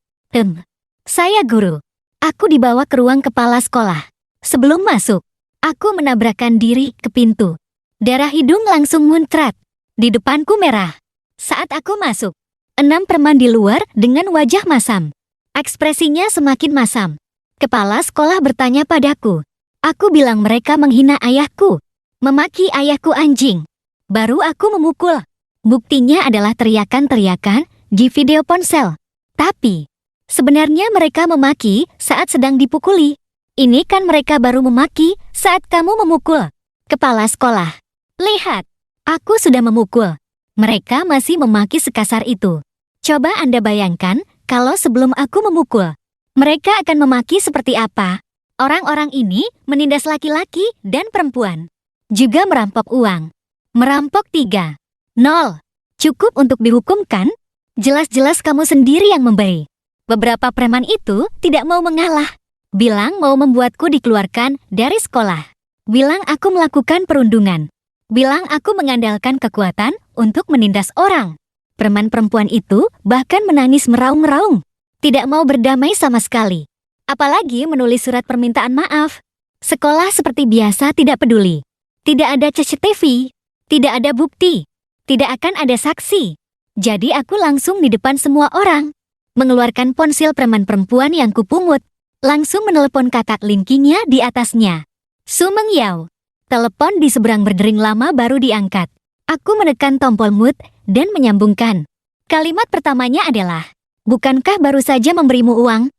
Saya guru." Aku dibawa ke ruang kepala sekolah. Sebelum masuk, aku menabrakkan diri ke pintu. Darah hidung langsung muncrat. Di depanku merah. Saat aku masuk, 6 preman di luar dengan wajah masam. Ekspresinya semakin masam. Kepala sekolah bertanya padaku. Aku bilang mereka menghina ayahku. Memaki ayahku anjing. Baru aku memukul. Buktinya adalah teriakan-teriakan di video ponsel. Tapi sebenarnya mereka memaki saat sedang dipukuli. Ini kan mereka baru memaki saat kamu memukul. Kepala sekolah, lihat, aku sudah memukul. Mereka masih memaki sekasar itu. Coba Anda bayangkan kalau sebelum aku memukul, mereka akan memaki seperti apa. Orang-orang ini menindas laki-laki dan perempuan. Juga merampok uang. Merampok 3. 0. Cukup untuk dihukumkan? Jelas-jelas kamu sendiri yang memberi. Beberapa preman itu tidak mau mengalah. Bilang mau membuatku dikeluarkan dari sekolah. Bilang aku melakukan perundungan. Bilang aku mengandalkan kekuatan untuk menindas orang. Preman perempuan itu bahkan menangis meraung-raung. Tidak mau berdamai sama sekali. Apalagi menulis surat permintaan maaf. Sekolah seperti biasa tidak peduli. Tidak ada CCTV. Tidak ada bukti. Tidak akan ada saksi. Jadi aku langsung di depan semua orang. Mengeluarkan ponsel preman perempuan yang kupungut. Langsung menelepon kakak Lin Qingya di atasnya. Su Mengyao. Telepon di seberang berdering lama baru diangkat. Aku menekan tombol mute dan menyambungkan. Kalimat pertamanya adalah, "Bukankah baru saja memberimu uang?"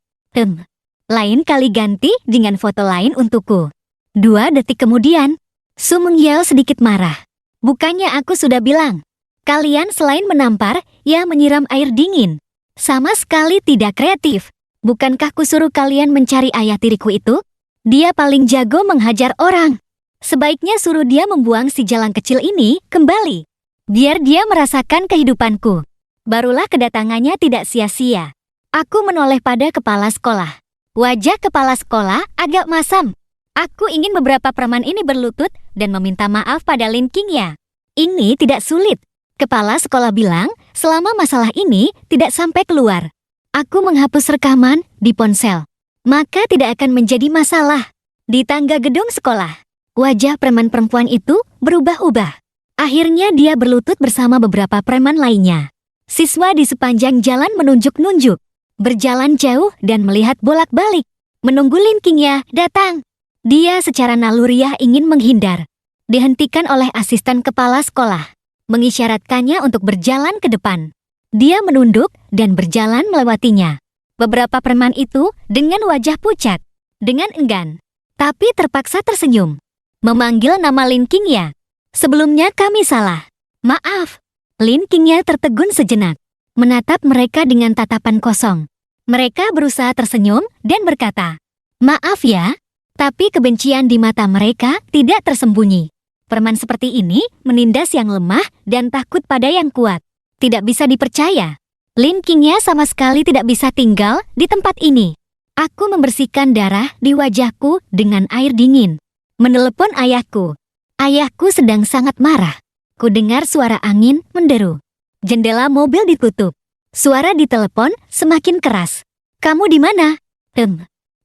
Lain kali ganti dengan foto lain untukku. 2 detik kemudian, Su Mengyao sedikit marah. Bukannya aku sudah bilang, kalian selain menampar, ya menyiram air dingin. Sama sekali tidak kreatif. Bukankah kusuruh kalian mencari ayah tiriku itu? Dia paling jago menghajar orang. Sebaiknya suruh dia membuang si jalang kecil ini kembali. Biar dia merasakan kehidupanku. Barulah kedatangannya tidak sia-sia. Aku menoleh pada kepala sekolah. Wajah kepala sekolah agak masam. Aku ingin beberapa preman ini berlutut dan meminta maaf pada Lin Qingya. Ini tidak sulit. Kepala sekolah bilang, selama masalah ini tidak sampai keluar. Aku menghapus rekaman di ponsel. Maka tidak akan menjadi masalah. Di tangga gedung sekolah, wajah preman perempuan itu berubah-ubah. Akhirnya dia berlutut bersama beberapa preman lainnya. Siswa di sepanjang jalan menunjuk-nunjuk. Berjalan jauh dan melihat bolak-balik. Menunggu Lin Qingya datang. Dia secara naluriah ingin menghindar. Dihentikan oleh asisten kepala sekolah. Mengisyaratkannya untuk berjalan ke depan. Dia menunduk dan berjalan melewatinya. Beberapa preman itu dengan wajah pucat. Dengan enggan. Tapi terpaksa tersenyum. Memanggil nama Lin Qingya. Sebelumnya kami salah. Maaf. Lin Qingya tertegun sejenak. Menatap mereka dengan tatapan kosong. Mereka berusaha tersenyum dan berkata, "Maaf ya." Tapi kebencian di mata mereka tidak tersembunyi. Preman seperti ini menindas yang lemah dan takut pada yang kuat. Tidak bisa dipercaya. Lin Qingya sama sekali tidak bisa tinggal di tempat ini. Aku membersihkan darah di wajahku dengan air dingin. Menelepon ayahku. Ayahku sedang sangat marah. Ku dengar suara angin menderu. Jendela mobil ditutup. Suara di telepon semakin keras. "Kamu di mana?"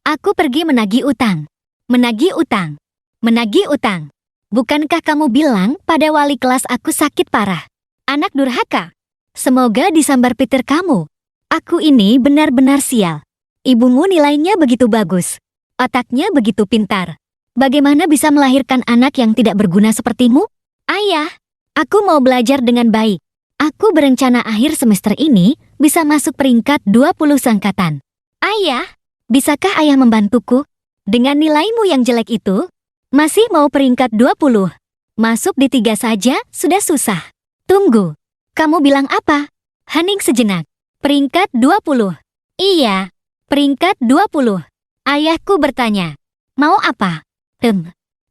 Aku pergi menagih utang. Menagih utang. Menagih utang. Bukankah kamu bilang pada wali kelas aku sakit parah? Anak durhaka. Semoga disambar Peter kamu. Aku ini benar-benar sial. Ibumu nilainya begitu bagus. Otaknya begitu pintar. Bagaimana bisa melahirkan anak yang tidak berguna sepertimu? Ayah, aku mau belajar dengan baik. Aku berencana akhir semester ini bisa masuk peringkat 20 angkatan. Ayah, bisakah ayah membantuku? Dengan nilaimu yang jelek itu, masih mau peringkat 20. Masuk di 3 saja sudah susah. Tunggu, kamu bilang apa? Hening sejenak. Peringkat 20. Iya, peringkat 20. Ayahku bertanya, mau apa?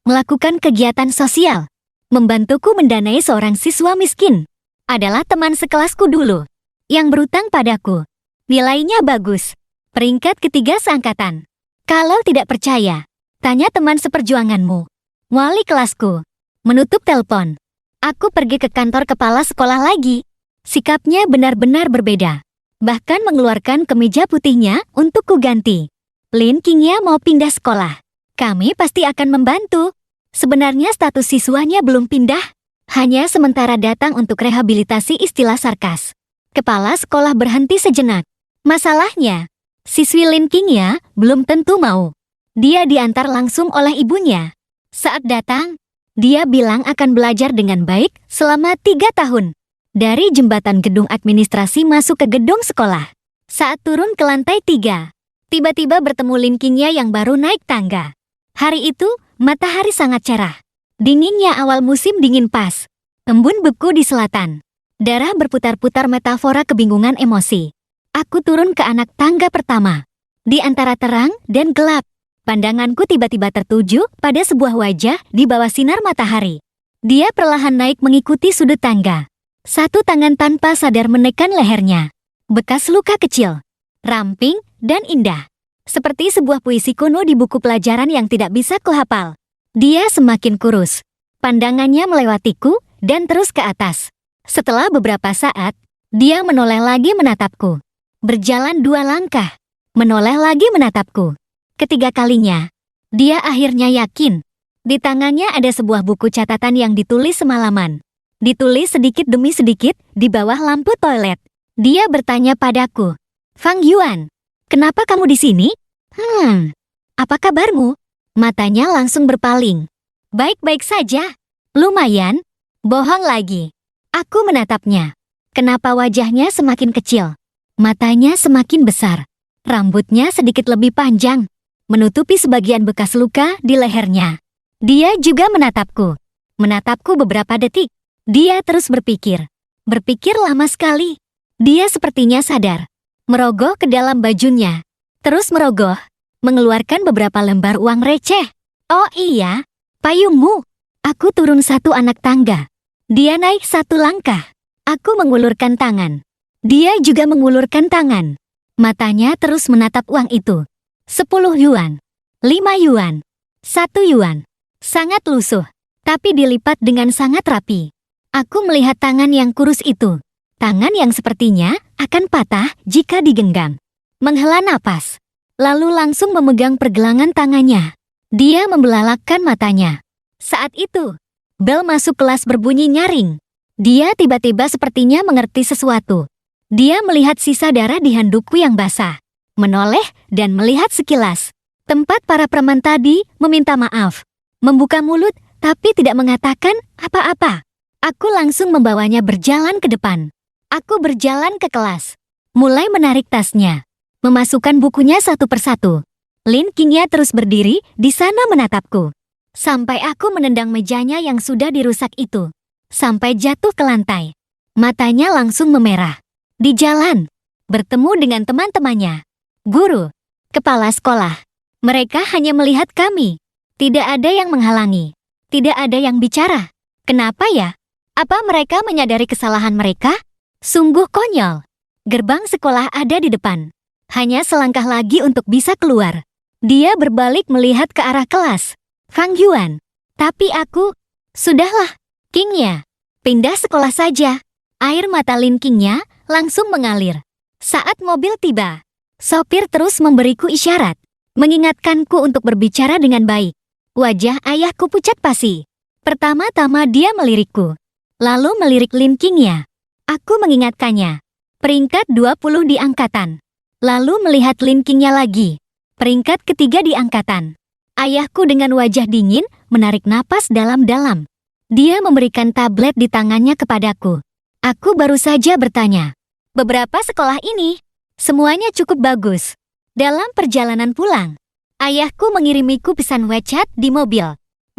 Melakukan kegiatan sosial. Membantuku mendanai seorang siswa miskin. Adalah teman sekelasku dulu. Yang berutang padaku. Nilainya bagus. Peringkat ketiga seangkatan. Kalau tidak percaya, tanya teman seperjuanganmu. Wali kelasku. Menutup telepon. Aku pergi ke kantor kepala sekolah lagi. Sikapnya benar-benar berbeda. Bahkan mengeluarkan kemeja putihnya untuk kuganti. Lin Qingya mau pindah sekolah. Kami pasti akan membantu. Sebenarnya status siswanya belum pindah. Hanya sementara datang untuk rehabilitasi istilah sarkas. Kepala sekolah berhenti sejenak. Masalahnya, siswi Lin Qingya belum tentu mau. Dia diantar langsung oleh ibunya. Saat datang, dia bilang akan belajar dengan baik selama 3 tahun. Dari jembatan gedung administrasi masuk ke gedung sekolah. Saat turun ke lantai 3, tiba-tiba bertemu Lin Qingya yang baru naik tangga. Hari itu, matahari sangat cerah. Dinginnya awal musim dingin pas. Embun beku di selatan. Darah berputar-putar metafora kebingungan emosi. Aku turun ke anak tangga pertama. Di antara terang dan gelap, pandanganku tiba-tiba tertuju pada sebuah wajah di bawah sinar matahari. Dia perlahan naik mengikuti sudut tangga. Satu tangan tanpa sadar menekan lehernya. Bekas luka kecil, ramping, dan indah. Seperti sebuah puisi kuno di buku pelajaran yang tidak bisa kuhafal. Dia semakin kurus. Pandangannya melewatiku dan terus ke atas. Setelah beberapa saat, dia menoleh lagi menatapku. Berjalan 2 langkah, menoleh lagi menatapku. Ketiga kalinya, dia akhirnya yakin. Di tangannya ada sebuah buku catatan yang ditulis semalaman. Ditulis sedikit demi sedikit di bawah lampu toilet. Dia bertanya padaku, "Fang Yuan, kenapa kamu di sini?" Apa kabarmu?" Matanya langsung berpaling. "Baik-baik saja." "Lumayan." "Bohong lagi." Aku menatapnya. Kenapa wajahnya semakin kecil? Matanya semakin besar. Rambutnya sedikit lebih panjang, menutupi sebagian bekas luka di lehernya. Dia juga menatapku. Menatapku beberapa detik. Dia terus berpikir. Berpikir lama sekali. Dia sepertinya sadar. Merogoh ke dalam bajunya. Terus merogoh. Mengeluarkan beberapa lembar uang receh. "Oh iya, payungmu." Aku turun 1 anak tangga. Dia naik 1 langkah. Aku mengulurkan tangan. Dia juga mengulurkan tangan. Matanya terus menatap uang itu. 10 yuan. 5 yuan. 1 yuan. Sangat lusuh, tapi dilipat dengan sangat rapi. Aku melihat tangan yang kurus itu. Tangan yang sepertinya akan patah jika digenggam. Menghela napas, lalu langsung memegang pergelangan tangannya. Dia membelalakkan matanya. Saat itu, bel masuk kelas berbunyi nyaring. Dia tiba-tiba sepertinya mengerti sesuatu. Dia melihat sisa darah di handukku yang basah. Menoleh dan melihat sekilas. Tempat para preman tadi meminta maaf. Membuka mulut tapi tidak mengatakan apa-apa. Aku langsung membawanya berjalan ke depan. Aku berjalan ke kelas. Mulai menarik tasnya. Memasukkan bukunya satu persatu. Lin Qingya terus berdiri di sana menatapku. Sampai aku menendang mejanya yang sudah dirusak itu. Sampai jatuh ke lantai. Matanya langsung memerah. Di jalan, bertemu dengan teman-temannya. Guru, kepala sekolah. Mereka hanya melihat kami. Tidak ada yang menghalangi. Tidak ada yang bicara. Kenapa ya? Apa mereka menyadari kesalahan mereka? Sungguh konyol. Gerbang sekolah ada di depan. Hanya selangkah lagi untuk bisa keluar. Dia berbalik melihat ke arah kelas. Fang Yuan. Tapi aku... Sudahlah, Qingya. Pindah sekolah saja. Air mata Lin Qingya langsung mengalir. Saat mobil tiba, sopir terus memberiku isyarat. Mengingatkanku untuk berbicara dengan baik. Wajah ayahku pucat pasi. Pertama-tama dia melirikku. Lalu melirik Lin Qingya. Aku mengingatkannya. Peringkat 20 di angkatan. Lalu melihat Lin Qingya lagi. Peringkat ketiga di angkatan. Ayahku dengan wajah dingin menarik napas dalam-dalam. Dia memberikan tablet di tangannya kepadaku. Aku baru saja bertanya. Beberapa sekolah ini, semuanya cukup bagus. Dalam perjalanan pulang, ayahku mengirimiku pesan WeChat di mobil.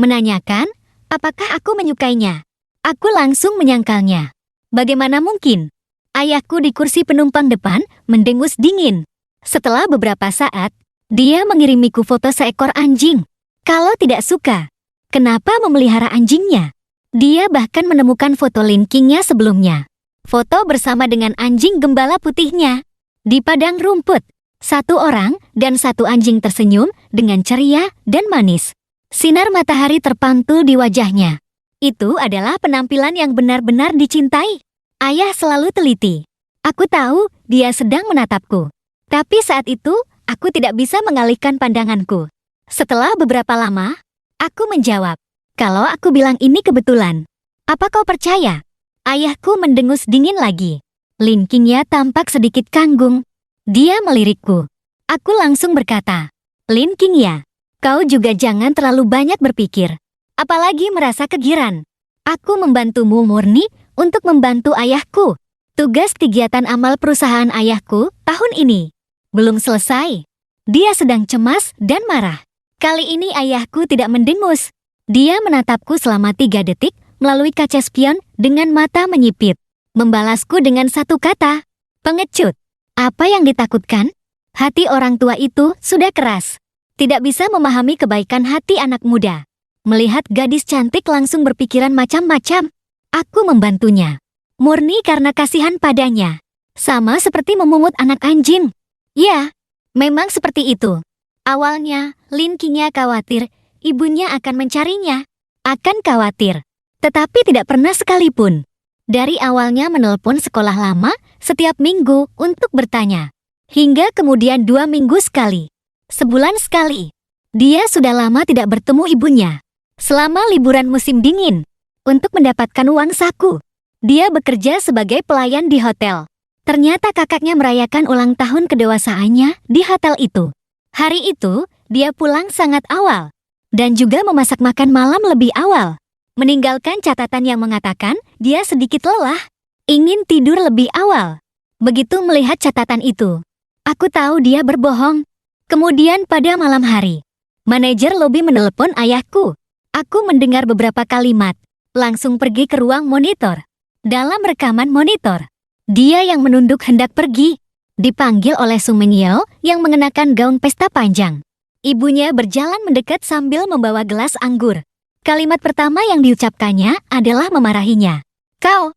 Menanyakan, apakah aku menyukainya. Aku langsung menyangkalnya. Bagaimana mungkin? Ayahku di kursi penumpang depan mendengus dingin. Setelah beberapa saat, dia mengirimiku foto seekor anjing. Kalau tidak suka, kenapa memelihara anjingnya? Dia bahkan menemukan foto Lin Qingya sebelumnya. Foto bersama dengan anjing gembala putihnya. Di padang rumput. 1 orang dan 1 anjing tersenyum dengan ceria dan manis. Sinar matahari terpantul di wajahnya. Itu adalah penampilan yang benar-benar dicintai. Ayah selalu teliti. Aku tahu dia sedang menatapku. Tapi saat itu, aku tidak bisa mengalihkan pandanganku. Setelah beberapa lama, aku menjawab, kalau aku bilang ini kebetulan, apa kau percaya? Ayahku mendengus dingin lagi. Lin Qingya tampak sedikit kanggung. Dia melirikku. Aku langsung berkata, Lin Qingya, kau juga jangan terlalu banyak berpikir. Apalagi merasa kegiran. Aku membantumu murni untuk membantu ayahku. Tugas kegiatan amal perusahaan ayahku tahun ini belum selesai. Dia sedang cemas dan marah. Kali ini ayahku tidak mendengus. Dia menatapku selama 3 detik melalui kaca spion dengan mata menyipit. Membalasku dengan satu kata, pengecut. Apa yang ditakutkan? Hati orang tua itu sudah keras. Tidak bisa memahami kebaikan hati anak muda. Melihat gadis cantik langsung berpikiran macam-macam. Aku membantunya. Murni karena kasihan padanya. Sama seperti memungut anak anjing. Ya, memang seperti itu. Awalnya, Lin Qingya khawatir ibunya akan mencarinya. Akan khawatir. Tetapi tidak pernah sekalipun. Dari awalnya menelpon sekolah lama setiap minggu untuk bertanya. Hingga kemudian 2 minggu sekali. Sebulan sekali. Dia sudah lama tidak bertemu ibunya. Selama liburan musim dingin. Untuk mendapatkan uang saku. Dia bekerja sebagai pelayan di hotel. Ternyata kakaknya merayakan ulang tahun kedewasaannya di hotel itu. Hari itu, dia pulang sangat awal. Dan juga memasak makan malam lebih awal. Meninggalkan catatan yang mengatakan dia sedikit lelah, ingin tidur lebih awal. Begitu melihat catatan itu, aku tahu dia berbohong. Kemudian pada malam hari, manajer lobi menelepon ayahku. Aku mendengar beberapa kalimat, langsung pergi ke ruang monitor. Dalam rekaman monitor, dia yang menunduk hendak pergi, dipanggil oleh Sung Mengyeo yang mengenakan gaun pesta panjang. Ibunya berjalan mendekat sambil membawa gelas anggur. Kalimat pertama yang diucapkannya adalah memarahinya. Kau,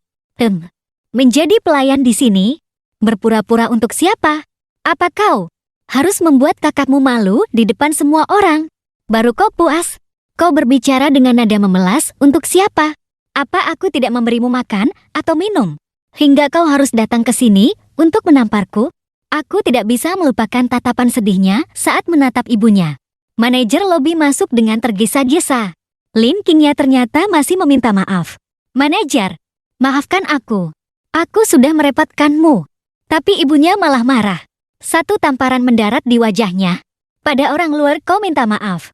menjadi pelayan di sini? Berpura-pura untuk siapa? Apa kau harus membuat kakakmu malu di depan semua orang? Baru kau puas? Kau berbicara dengan nada memelas untuk siapa? Apa aku tidak memberimu makan atau minum? Hingga kau harus datang ke sini untuk menamparku? Aku tidak bisa melupakan tatapan sedihnya saat menatap ibunya. Manajer lobi masuk dengan tergesa-gesa. Lin Qingya ternyata masih meminta maaf. Manajer, maafkan aku. Aku sudah merepotkanmu. Tapi ibunya malah marah. Satu tamparan mendarat di wajahnya. Pada orang luar kau minta maaf.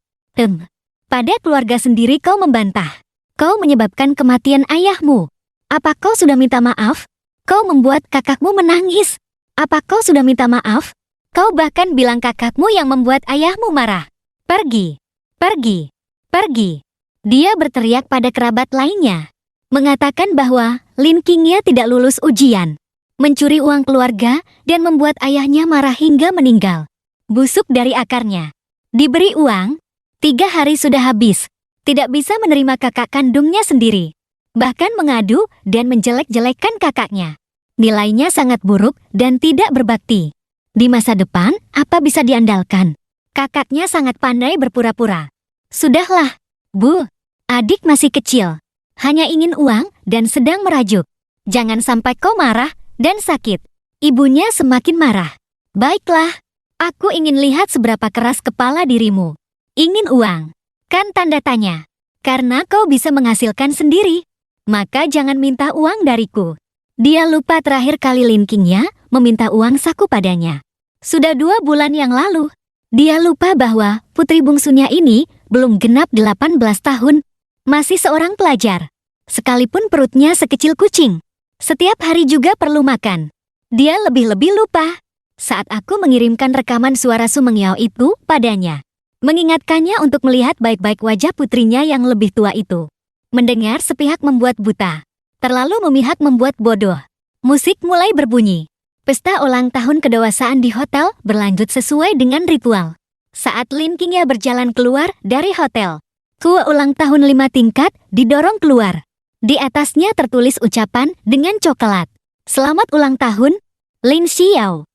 Pada keluarga sendiri kau membantah. Kau menyebabkan kematian ayahmu. Apa kau sudah minta maaf? Kau membuat kakakmu menangis. Apa kau sudah minta maaf? Kau bahkan bilang kakakmu yang membuat ayahmu marah. Pergi, pergi, pergi. Dia berteriak pada kerabat lainnya. Mengatakan bahwa Lin Qingya tidak lulus ujian. Mencuri uang keluarga dan membuat ayahnya marah hingga meninggal. Busuk dari akarnya. Diberi uang, 3 hari sudah habis. Tidak bisa menerima kakak kandungnya sendiri. Bahkan mengadu dan menjelek-jelekkan kakaknya. Nilainya sangat buruk dan tidak berbakti. Di masa depan, apa bisa diandalkan? Kakaknya sangat pandai berpura-pura. Sudahlah, Bu. Adik masih kecil. Hanya ingin uang dan sedang merajuk. Jangan sampai kau marah dan sakit. Ibunya semakin marah. Baiklah, aku ingin lihat seberapa keras kepala dirimu. Ingin uang? Kan tanda tanya. Karena kau bisa menghasilkan sendiri. Maka jangan minta uang dariku. Dia lupa terakhir kali Lin Qingya meminta uang saku padanya. Sudah 2 bulan yang lalu. Dia lupa bahwa putri bungsunya ini belum genap 18 tahun. Masih seorang pelajar. Sekalipun perutnya sekecil kucing. Setiap hari juga perlu makan. Dia lebih-lebih lupa. Saat aku mengirimkan rekaman suara Su Mengyao itu padanya. Mengingatkannya untuk melihat baik-baik wajah putrinya yang lebih tua itu. Mendengar sepihak membuat buta. Terlalu memihak membuat bodoh. Musik mulai berbunyi. Pesta ulang tahun kedewasaan di hotel berlanjut sesuai dengan ritual. Saat Lin Qingya berjalan keluar dari hotel, kue ulang tahun 5 tingkat didorong keluar. Di atasnya tertulis ucapan dengan coklat. Selamat ulang tahun, Lin Xiao.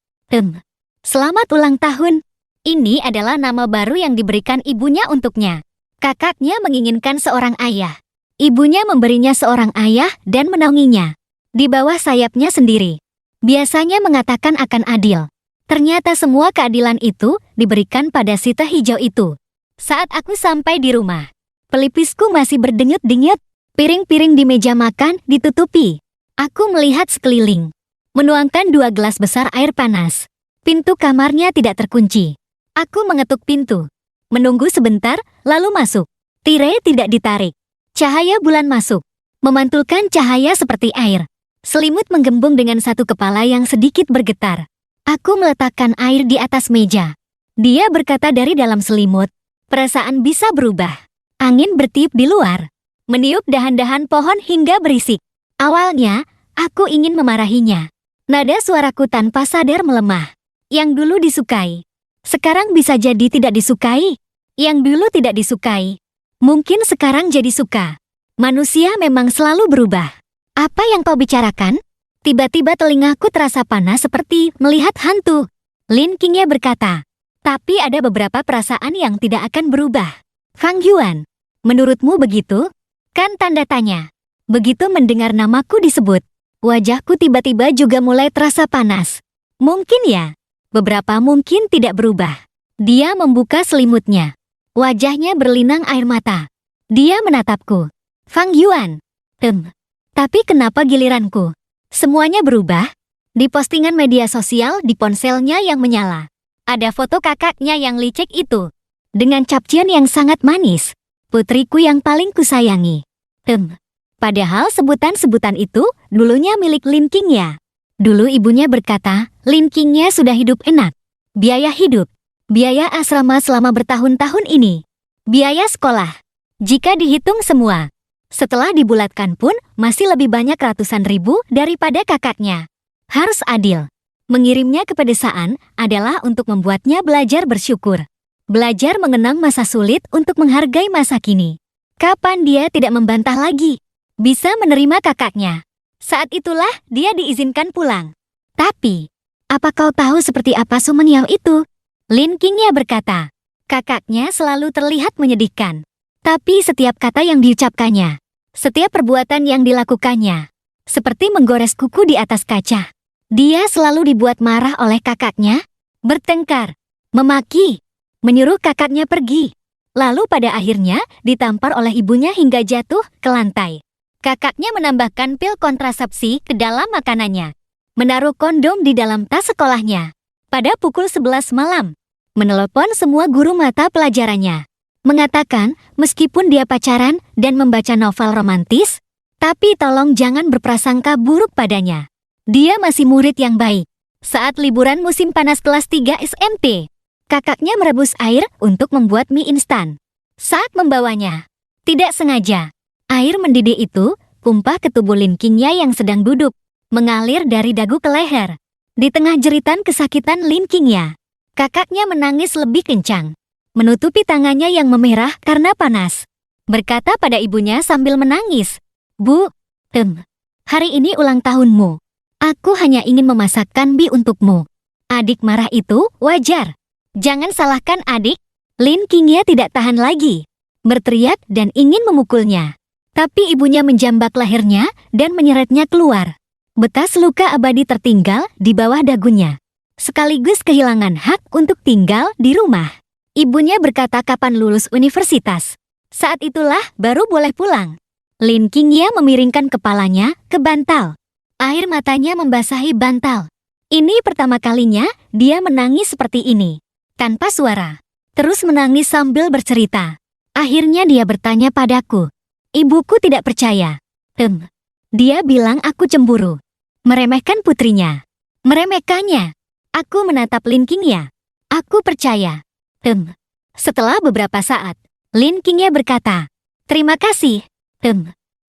Selamat ulang tahun. Ini adalah nama baru yang diberikan ibunya untuknya. Kakaknya menginginkan seorang ayah. Ibunya memberinya seorang ayah dan menaunginya. Di bawah sayapnya sendiri. Biasanya mengatakan akan adil. Ternyata semua keadilan itu diberikan pada si teh hijau itu. Saat aku sampai di rumah, pelipisku masih berdenyut-denyut. Piring-piring di meja makan ditutupi. Aku melihat sekeliling. Menuangkan 2 gelas besar air panas. Pintu kamarnya tidak terkunci. Aku mengetuk pintu. Menunggu sebentar, lalu masuk. Tirai tidak ditarik. Cahaya bulan masuk. Memantulkan cahaya seperti air. Selimut menggembung dengan satu kepala yang sedikit bergetar. Aku meletakkan air di atas meja. Dia berkata dari dalam selimut, perasaan bisa berubah. Angin bertiup di luar. Meniup dahan-dahan pohon hingga berisik. Awalnya, aku ingin memarahinya. Nada suaraku tanpa sadar melemah. Yang dulu disukai. Sekarang bisa jadi tidak disukai. Yang dulu tidak disukai. Mungkin sekarang jadi suka. Manusia memang selalu berubah. Apa yang kau bicarakan? Tiba-tiba telingaku terasa panas seperti melihat hantu. Lin Qingya berkata. Tapi ada beberapa perasaan yang tidak akan berubah. Fang Yuan, menurutmu begitu? Kan tanda tanya. Begitu mendengar namaku disebut, wajahku tiba-tiba juga mulai terasa panas. Mungkin ya. Beberapa mungkin tidak berubah. Dia membuka selimutnya. Wajahnya berlinang air mata. Dia menatapku. Fang Yuan. Tapi kenapa giliranku? Semuanya berubah. Di postingan media sosial di ponselnya yang menyala. Ada foto kakaknya yang licik itu. Dengan caption yang sangat manis. Putriku yang paling kusayangi. Padahal sebutan-sebutan itu dulunya milik Lin Qingya. Dulu ibunya berkata, Lin Qingya sudah hidup enak. Biaya hidup, biaya asrama selama bertahun-tahun ini, biaya sekolah. Jika dihitung semua, setelah dibulatkan pun masih lebih banyak ratusan ribu daripada kakaknya. Harus adil. Mengirimnya ke pedesaan adalah untuk membuatnya belajar bersyukur. Belajar mengenang masa sulit untuk menghargai masa kini. Kapan dia tidak membantah lagi? Bisa menerima kakaknya. Saat itulah dia diizinkan pulang. Tapi, apa kau tahu seperti apa Su Mengyao itu? Lin Qingya berkata. Kakaknya selalu terlihat menyedihkan. Tapi setiap kata yang diucapkannya, setiap perbuatan yang dilakukannya, seperti menggores kuku di atas kaca. Dia selalu dibuat marah oleh kakaknya, bertengkar, memaki, menyuruh kakaknya pergi. Lalu pada akhirnya ditampar oleh ibunya hingga jatuh ke lantai. Kakaknya menambahkan pil kontrasepsi ke dalam makanannya, menaruh kondom di dalam tas sekolahnya. Pada pukul 11 malam, menelepon semua guru mata pelajarannya, mengatakan meskipun dia pacaran dan membaca novel romantis, tapi tolong jangan berprasangka buruk padanya. Dia masih murid yang baik. Saat liburan musim panas kelas 3 SMP, kakaknya merebus air untuk membuat mie instan. Saat membawanya, tidak sengaja, air mendidih itu tumpah ke tubuh Lin Qingya yang sedang duduk, mengalir dari dagu ke leher. Di tengah jeritan kesakitan Lin Qingya, kakaknya menangis lebih kencang, menutupi tangannya yang memerah karena panas. Berkata pada ibunya sambil menangis, "Bu, hari ini ulang tahunmu. Aku hanya ingin memasakkan mie untukmu." Adik marah itu wajar. Jangan salahkan adik. Lin Qingya tidak tahan lagi, berteriak dan ingin memukulnya. Tapi ibunya menjambak lehernya dan menyeretnya keluar. Bekas luka abadi tertinggal di bawah dagunya, sekaligus kehilangan hak untuk tinggal di rumah. Ibunya berkata kapan lulus universitas. Saat itulah baru boleh pulang. Lin Qingya memiringkan kepalanya ke bantal. Air matanya membasahi bantal. Ini pertama kalinya dia menangis seperti ini, tanpa suara. Terus menangis sambil bercerita. Akhirnya dia bertanya padaku. Ibuku tidak percaya. Dia bilang aku cemburu. Meremehkan putrinya. Meremehkannya. Aku menatap Lin Qingya. Aku percaya. Setelah beberapa saat, Lin Qingya berkata, "Terima kasih.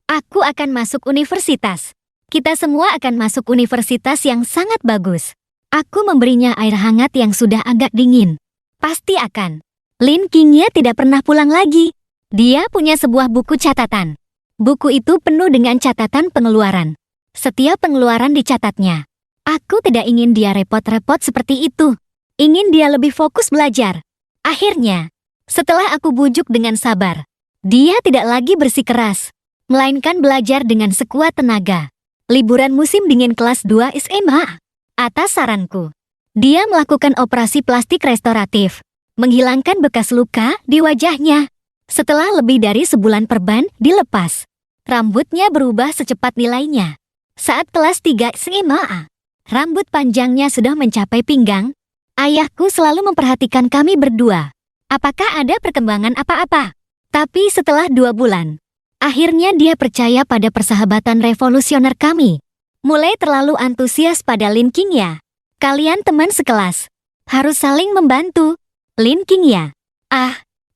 Aku akan masuk universitas. Kita semua akan masuk universitas yang sangat bagus." Aku memberinya air hangat yang sudah agak dingin. Pasti akan. Lin Qingya tidak pernah pulang lagi. Dia punya sebuah buku catatan. Buku itu penuh dengan catatan pengeluaran. Setiap pengeluaran dicatatnya. Aku tidak ingin dia repot-repot seperti itu. Ingin dia lebih fokus belajar. Akhirnya, setelah aku bujuk dengan sabar, dia tidak lagi bersikeras, melainkan belajar dengan sekuat tenaga. Liburan musim dingin kelas 2 SMA. Atas saranku, dia melakukan operasi plastik restoratif, menghilangkan bekas luka di wajahnya. Setelah lebih dari sebulan perban dilepas, rambutnya berubah secepat nilainya. Saat kelas 3 SMA, rambut panjangnya sudah mencapai pinggang. Ayahku selalu memperhatikan kami berdua. Apakah ada perkembangan apa-apa? Tapi setelah 2 bulan, akhirnya dia percaya pada persahabatan revolusioner kami. Mulai terlalu antusias pada Lin Qingya. Kalian teman sekelas, harus saling membantu. Lin Qingya.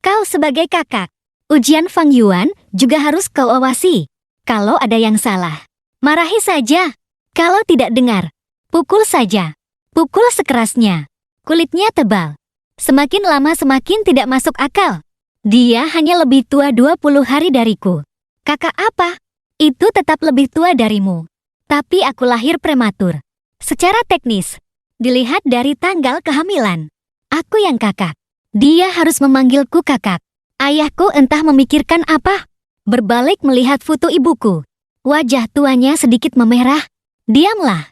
Kau sebagai kakak. Ujian Fang Yuan juga harus kau awasi. Kalau ada yang salah, marahi saja. Kalau tidak dengar, pukul saja. Pukul sekerasnya. Kulitnya tebal. Semakin lama semakin tidak masuk akal. Dia hanya lebih tua 20 hari dariku. Kakak apa? Itu tetap lebih tua darimu. Tapi aku lahir prematur. Secara teknis, dilihat dari tanggal kehamilan, aku yang kakak. Dia harus memanggilku kakak. Ayahku entah memikirkan apa. Berbalik melihat foto ibuku. Wajah tuanya sedikit memerah. Diamlah.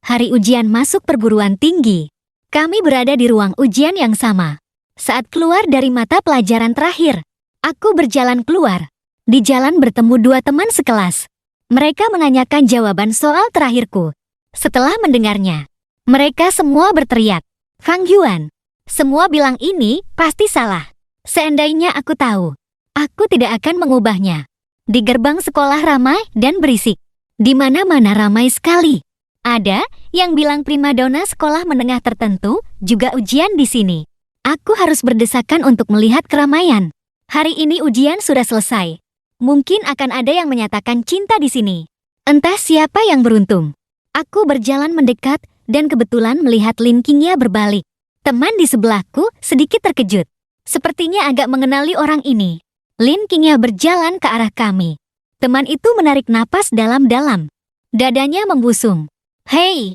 Hari ujian masuk perguruan tinggi. Kami berada di ruang ujian yang sama. Saat keluar dari mata pelajaran terakhir, aku berjalan keluar. Di jalan bertemu 2 teman sekelas. Mereka menanyakan jawaban soal terakhirku. Setelah mendengarnya, mereka semua berteriak, "Fang Yuan." Semua bilang ini pasti salah. Seandainya aku tahu, aku tidak akan mengubahnya. Di gerbang sekolah ramai dan berisik. Di mana-mana ramai sekali. Ada yang bilang primadona sekolah menengah tertentu juga ujian di sini. Aku harus berdesakan untuk melihat keramaian. Hari ini ujian sudah selesai. Mungkin akan ada yang menyatakan cinta di sini. Entah siapa yang beruntung. Aku berjalan mendekat dan kebetulan melihat Lin Qingya berbalik. Teman di sebelahku sedikit terkejut. Sepertinya agak mengenali orang ini. Lin Qingya berjalan ke arah kami. Teman itu menarik napas dalam-dalam. Dadanya membusung. Hei,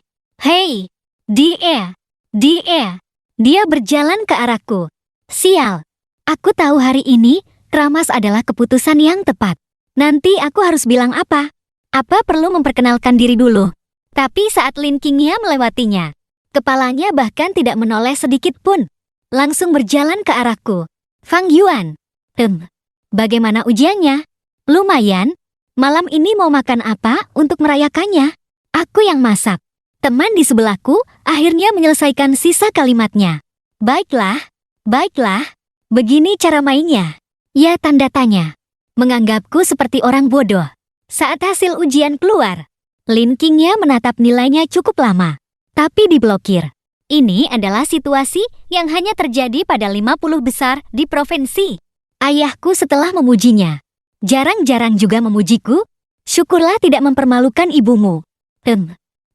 dia. Dia berjalan ke arahku. Sial. Aku tahu hari ini, keramas adalah keputusan yang tepat. Nanti aku harus bilang apa? Apa perlu memperkenalkan diri dulu? Tapi saat Lin Qingya melewatinya, kepalanya bahkan tidak menoleh sedikit pun. Langsung berjalan ke arahku. Fang Yuan. Bagaimana ujiannya? Lumayan. Malam ini mau makan apa untuk merayakannya? Aku yang masak. Teman di sebelahku akhirnya menyelesaikan sisa kalimatnya. Baiklah, baiklah. Begini cara mainnya. Ya, tanda tanya. Menganggapku seperti orang bodoh. Saat hasil ujian keluar, Lin Qingya menatap nilainya cukup lama. Tapi diblokir. Ini adalah situasi yang hanya terjadi pada 50 besar di provinsi. Ayahku setelah memujinya. Jarang-jarang juga memujiku. Syukurlah tidak mempermalukan ibumu.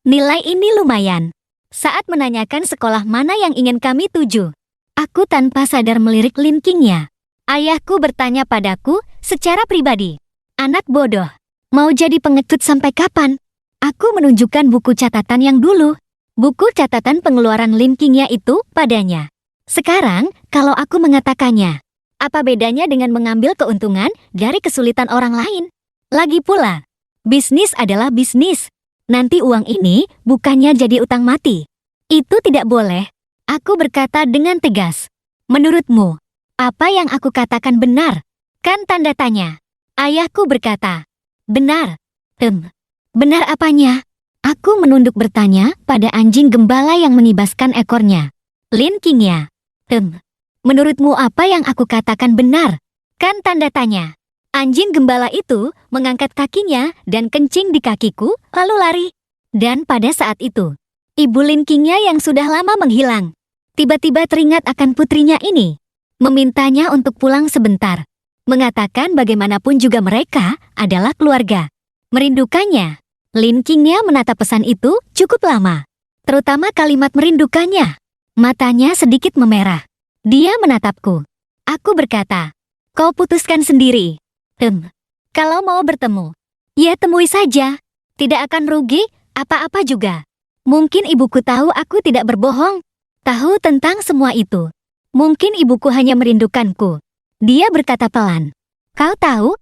Nilai ini lumayan. Saat menanyakan sekolah mana yang ingin kami tuju, aku tanpa sadar melirik Lin Qingya. Ayahku bertanya padaku secara pribadi. Anak bodoh, mau jadi pengecut sampai kapan? Aku menunjukkan buku catatan yang dulu. Buku catatan pengeluaran Lin Qingya itu padanya. Sekarang, kalau aku mengatakannya, apa bedanya dengan mengambil keuntungan dari kesulitan orang lain? Lagi pula, bisnis adalah bisnis. Nanti uang ini bukannya jadi utang mati. Itu tidak boleh. Aku berkata dengan tegas. Menurutmu, apa yang aku katakan benar? Kan tanda tanya. Ayahku berkata, benar. Benar apanya? Aku menunduk bertanya pada anjing gembala yang menibaskan ekornya. Lin Qingya. Menurutmu apa yang aku katakan benar? Kan tanda tanya. Anjing gembala itu mengangkat kakinya dan kencing di kakiku, lalu lari. Dan pada saat itu, Ibu Lin Qingya yang sudah lama menghilang, tiba-tiba teringat akan putrinya ini. Memintanya untuk pulang sebentar. Mengatakan bagaimanapun juga mereka adalah keluarga. Merindukannya. Lin Qingya menatap pesan itu cukup lama. Terutama kalimat merindukannya. Matanya sedikit memerah. Dia menatapku. Aku berkata, kau putuskan sendiri. Kalau mau bertemu, ya temui saja. Tidak akan rugi apa-apa juga. Mungkin ibuku tahu aku tidak berbohong. Tahu tentang semua itu. Mungkin ibuku hanya merindukanku. Dia berkata pelan. Kau tahu?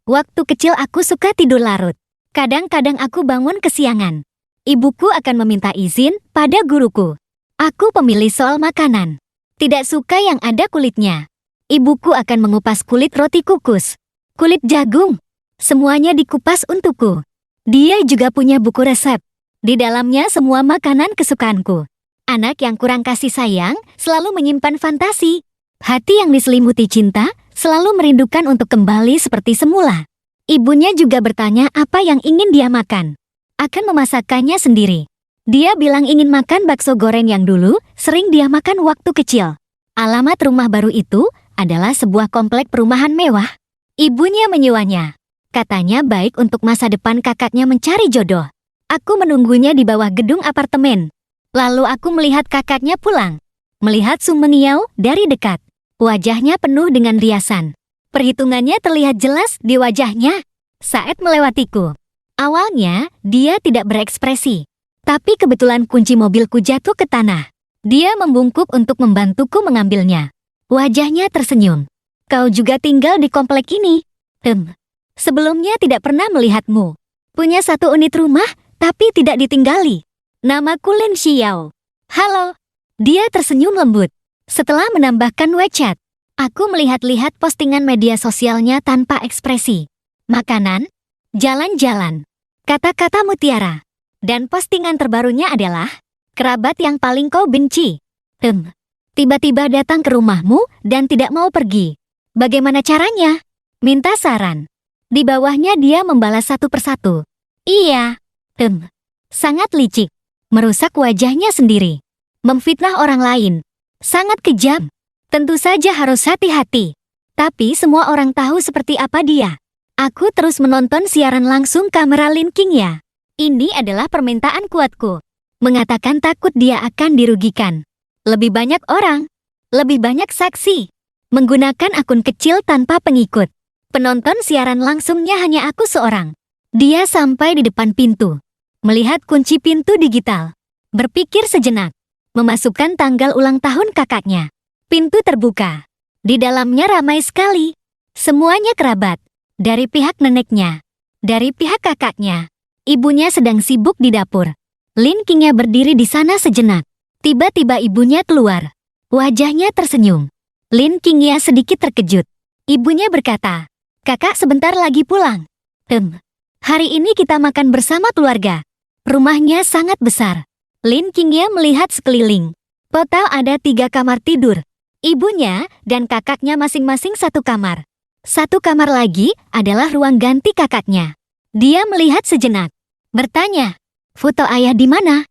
Waktu kecil aku suka tidur larut. Kadang-kadang aku bangun kesiangan. Ibuku akan meminta izin pada guruku. Aku pemilih soal makanan. Tidak suka yang ada kulitnya. Ibuku akan mengupas kulit roti kukus. Kulit jagung. Semuanya dikupas untukku. Dia juga punya buku resep. Di dalamnya semua makanan kesukaanku. Anak yang kurang kasih sayang selalu menyimpan fantasi. Hati yang diselimuti cinta selalu merindukan untuk kembali seperti semula. Ibunya juga bertanya apa yang ingin dia makan. Akan memasakkannya sendiri. Dia bilang ingin makan bakso goreng yang dulu sering dia makan waktu kecil. Alamat rumah baru itu adalah sebuah komplek perumahan mewah. Ibunya menyewanya. Katanya baik untuk masa depan kakaknya mencari jodoh. Aku menunggunya di bawah gedung apartemen. Lalu aku melihat kakaknya pulang. Melihat Sung Mengiao dari dekat. Wajahnya penuh dengan riasan. Perhitungannya terlihat jelas di wajahnya saat melewatiku. Awalnya, dia tidak berekspresi. Tapi kebetulan kunci mobilku jatuh ke tanah. Dia membungkuk untuk membantuku mengambilnya. Wajahnya tersenyum. Kau juga tinggal di komplek ini? Sebelumnya tidak pernah melihatmu. Punya satu unit rumah, tapi tidak ditinggali. Namaku Lin Xiao. Halo. Dia tersenyum lembut. Setelah menambahkan WeChat, aku melihat-lihat postingan media sosialnya tanpa ekspresi. Makanan, jalan-jalan, kata-kata mutiara. Dan postingan terbarunya adalah, kerabat yang paling kau benci. Tiba-tiba datang ke rumahmu dan tidak mau pergi. Bagaimana caranya? Minta saran. Di bawahnya dia membalas satu persatu. Iya. Sangat licik. Merusak wajahnya sendiri. Memfitnah orang lain. Sangat kejam. Tentu saja harus hati-hati. Tapi semua orang tahu seperti apa dia. Aku terus menonton siaran langsung kamera Lin Qingya. Ini adalah permintaan kuatku. Mengatakan takut dia akan dirugikan. Lebih banyak orang. Lebih banyak saksi. Menggunakan akun kecil tanpa pengikut. Penonton siaran langsungnya hanya aku seorang. Dia sampai di depan pintu. Melihat kunci pintu digital. Berpikir sejenak. Memasukkan tanggal ulang tahun kakaknya. Pintu terbuka. Di dalamnya ramai sekali. Semuanya kerabat. Dari pihak neneknya, dari pihak kakaknya. Ibunya sedang sibuk di dapur. Lin Qingya berdiri di sana sejenak. Tiba-tiba ibunya keluar. Wajahnya tersenyum. Lin Qingya sedikit terkejut. Ibunya berkata, "Kakak sebentar lagi pulang." Hari ini kita makan bersama keluarga." Rumahnya sangat besar. Lin Qingya melihat sekeliling. Total ada 3 kamar tidur. Ibunya dan kakaknya masing-masing 1 kamar. 1 kamar lagi adalah ruang ganti kakaknya. Dia melihat sejenak. Bertanya, "Foto ayah di mana?"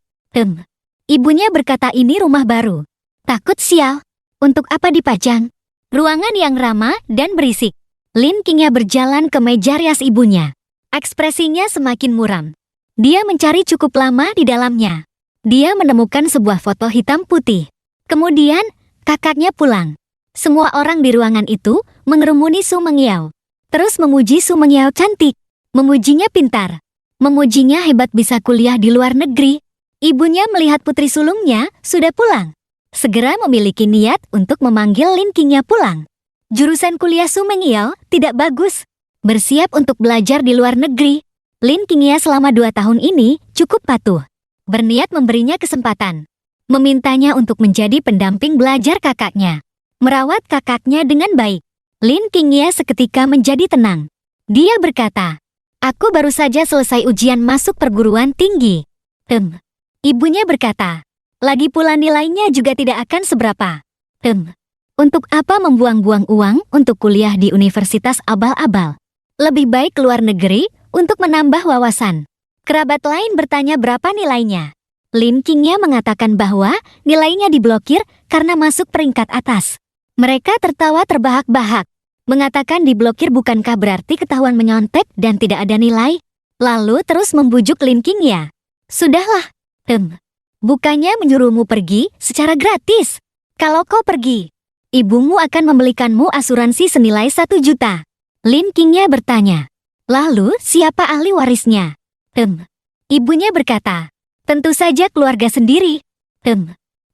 Ibunya berkata ini rumah baru. Takut sial. Untuk apa dipajang? Ruangan yang ramah dan berisik. Lin Qingya berjalan ke meja rias ibunya. Ekspresinya semakin muram. Dia mencari cukup lama di dalamnya. Dia menemukan sebuah foto hitam putih. Kemudian, kakaknya pulang. Semua orang di ruangan itu mengerumuni Su Mengiao. Terus memuji Su Mengiao cantik. Memujinya pintar. Memujinya hebat bisa kuliah di luar negeri. Ibunya melihat putri sulungnya sudah pulang. Segera memiliki niat untuk memanggil Lin Qingya pulang. Jurusan kuliah Su Mengiao tidak bagus. Bersiap untuk belajar di luar negeri. Lin Qingya selama 2 tahun ini cukup patuh. Berniat memberinya kesempatan. Memintanya untuk menjadi pendamping belajar kakaknya. Merawat kakaknya dengan baik. Lin Qingya seketika menjadi tenang. Dia berkata, "Aku baru saja selesai ujian masuk perguruan tinggi." Ibunya berkata, "Lagi pula nilainya juga tidak akan seberapa." Untuk apa membuang-buang uang untuk kuliah di universitas abal-abal? Lebih baik keluar negeri untuk menambah wawasan. Kerabat lain bertanya berapa nilainya. Lin Qingya mengatakan bahwa nilainya diblokir karena masuk peringkat atas. Mereka tertawa terbahak-bahak. Mengatakan diblokir bukankah berarti ketahuan menyontek dan tidak ada nilai? Lalu terus membujuk Lin Qingya. "Sudahlah. Bukannya menyuruhmu pergi secara gratis. Kalau kau pergi, ibumu akan membelikanmu asuransi senilai 1 juta. Lin Qingya bertanya, "Lalu siapa ahli warisnya?" Ibunya berkata, "Tentu saja keluarga sendiri."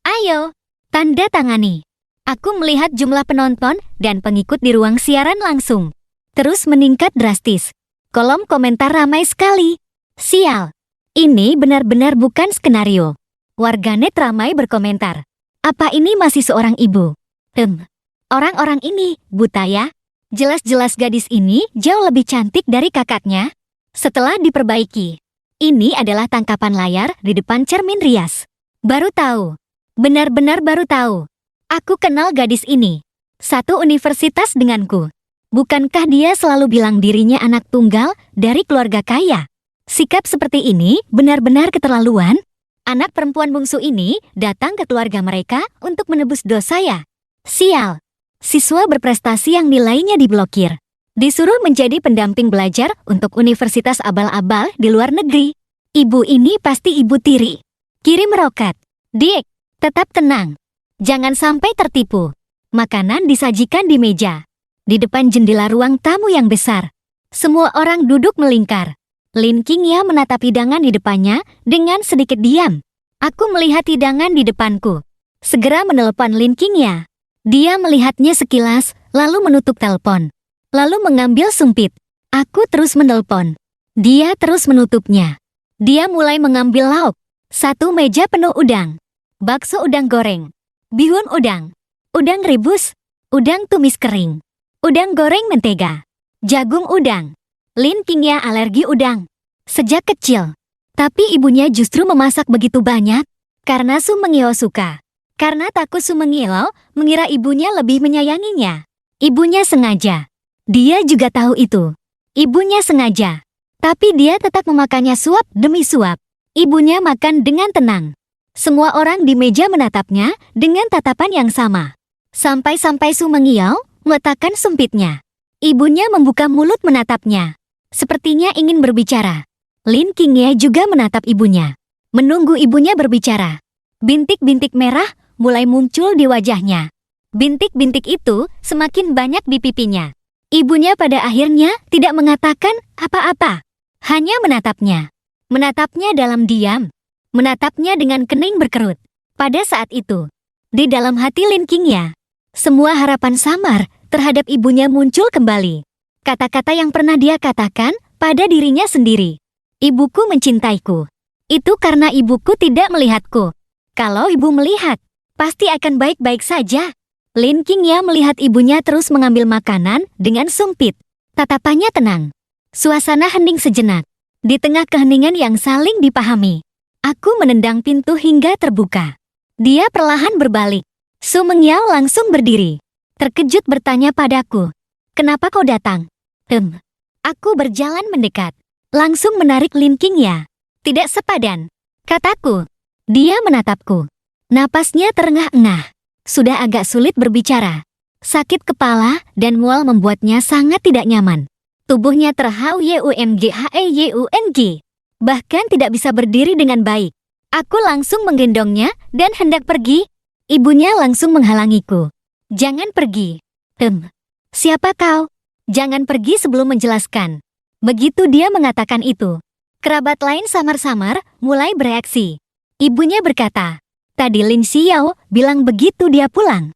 Ayo, tanda tangani. Aku melihat jumlah penonton dan pengikut di ruang siaran langsung terus meningkat drastis. Kolom komentar ramai sekali. Sial, ini benar-benar bukan skenario. Warganet ramai berkomentar, "Apa ini masih seorang ibu? Orang-orang ini buta ya? Jelas-jelas gadis ini jauh lebih cantik dari kakaknya." Setelah diperbaiki, ini adalah tangkapan layar di depan cermin rias. Baru tahu. Benar-benar baru tahu. Aku kenal gadis ini. 1 universitas denganku. Bukankah dia selalu bilang dirinya anak tunggal dari keluarga kaya? Sikap seperti ini benar-benar keterlaluan. Anak perempuan bungsu ini datang ke keluarga mereka untuk menebus dosa ya. Sial. Siswa berprestasi yang nilainya diblokir. Disuruh menjadi pendamping belajar untuk universitas abal-abal di luar negeri. Ibu ini pasti ibu tiri. Kirim roket. "Dik, tetap tenang. Jangan sampai tertipu." Makanan disajikan di meja. Di depan jendela ruang tamu yang besar. Semua orang duduk melingkar. Lin Qingya menatap hidangan di depannya dengan sedikit diam. "Aku melihat hidangan di depanku." Segera menelepon Lin Qingya. Dia melihatnya sekilas, lalu menutup telepon. Lalu mengambil sumpit. Aku terus menelpon. Dia terus menutupnya. Dia mulai mengambil lauk. 1 meja penuh udang. Bakso udang goreng. Bihun udang. Udang rebus. Udang tumis kering. Udang goreng mentega. Jagung udang. Lin Qingya alergi udang. Sejak kecil. Tapi ibunya justru memasak begitu banyak. Karena Su Mengiao suka. Karena takut Su Mengiao mengira ibunya lebih menyayanginya. Ibunya sengaja. Dia juga tahu itu. Ibunya sengaja. Tapi dia tetap memakannya suap demi suap. Ibunya makan dengan tenang. Semua orang di meja menatapnya dengan tatapan yang sama. Sampai-sampai Su Mengiao meletakkan sumpitnya. Ibunya membuka mulut menatapnya. Sepertinya ingin berbicara. Lin Qingya juga menatap ibunya. Menunggu ibunya berbicara. Bintik-bintik merah mulai muncul di wajahnya. Bintik-bintik itu semakin banyak di pipinya. Ibunya pada akhirnya tidak mengatakan apa-apa. Hanya menatapnya. Menatapnya dalam diam. Menatapnya dengan kening berkerut. Pada saat itu, di dalam hati Lin Qingya, Semua harapan samar terhadap ibunya muncul kembali. Kata-kata yang pernah dia katakan pada dirinya sendiri. Ibuku mencintaiku. Itu karena ibuku tidak melihatku. Kalau ibu melihat, pasti akan baik-baik saja. Lin Qingya melihat ibunya terus mengambil makanan dengan sumpit. Tatapannya tenang. Suasana hening sejenak. Di tengah keheningan yang saling dipahami, aku menendang pintu hingga terbuka. Dia perlahan berbalik. Su Mengyao langsung berdiri. Terkejut bertanya padaku. Kenapa kau datang? Aku berjalan mendekat. Langsung menarik Lin Qingya. Tidak sepadan, kataku. Dia menatapku. Napasnya terengah-engah. Sudah agak sulit berbicara. Sakit kepala dan mual membuatnya sangat tidak nyaman. Tubuhnya terhaung. Bahkan tidak bisa berdiri dengan baik. Aku langsung menggendongnya dan hendak pergi. Ibunya langsung menghalangiku. Jangan pergi. Siapa kau? Jangan pergi sebelum menjelaskan. Begitu dia mengatakan itu, kerabat lain samar-samar mulai bereaksi. Ibunya berkata, tadi Lin Xiao bilang begitu dia pulang.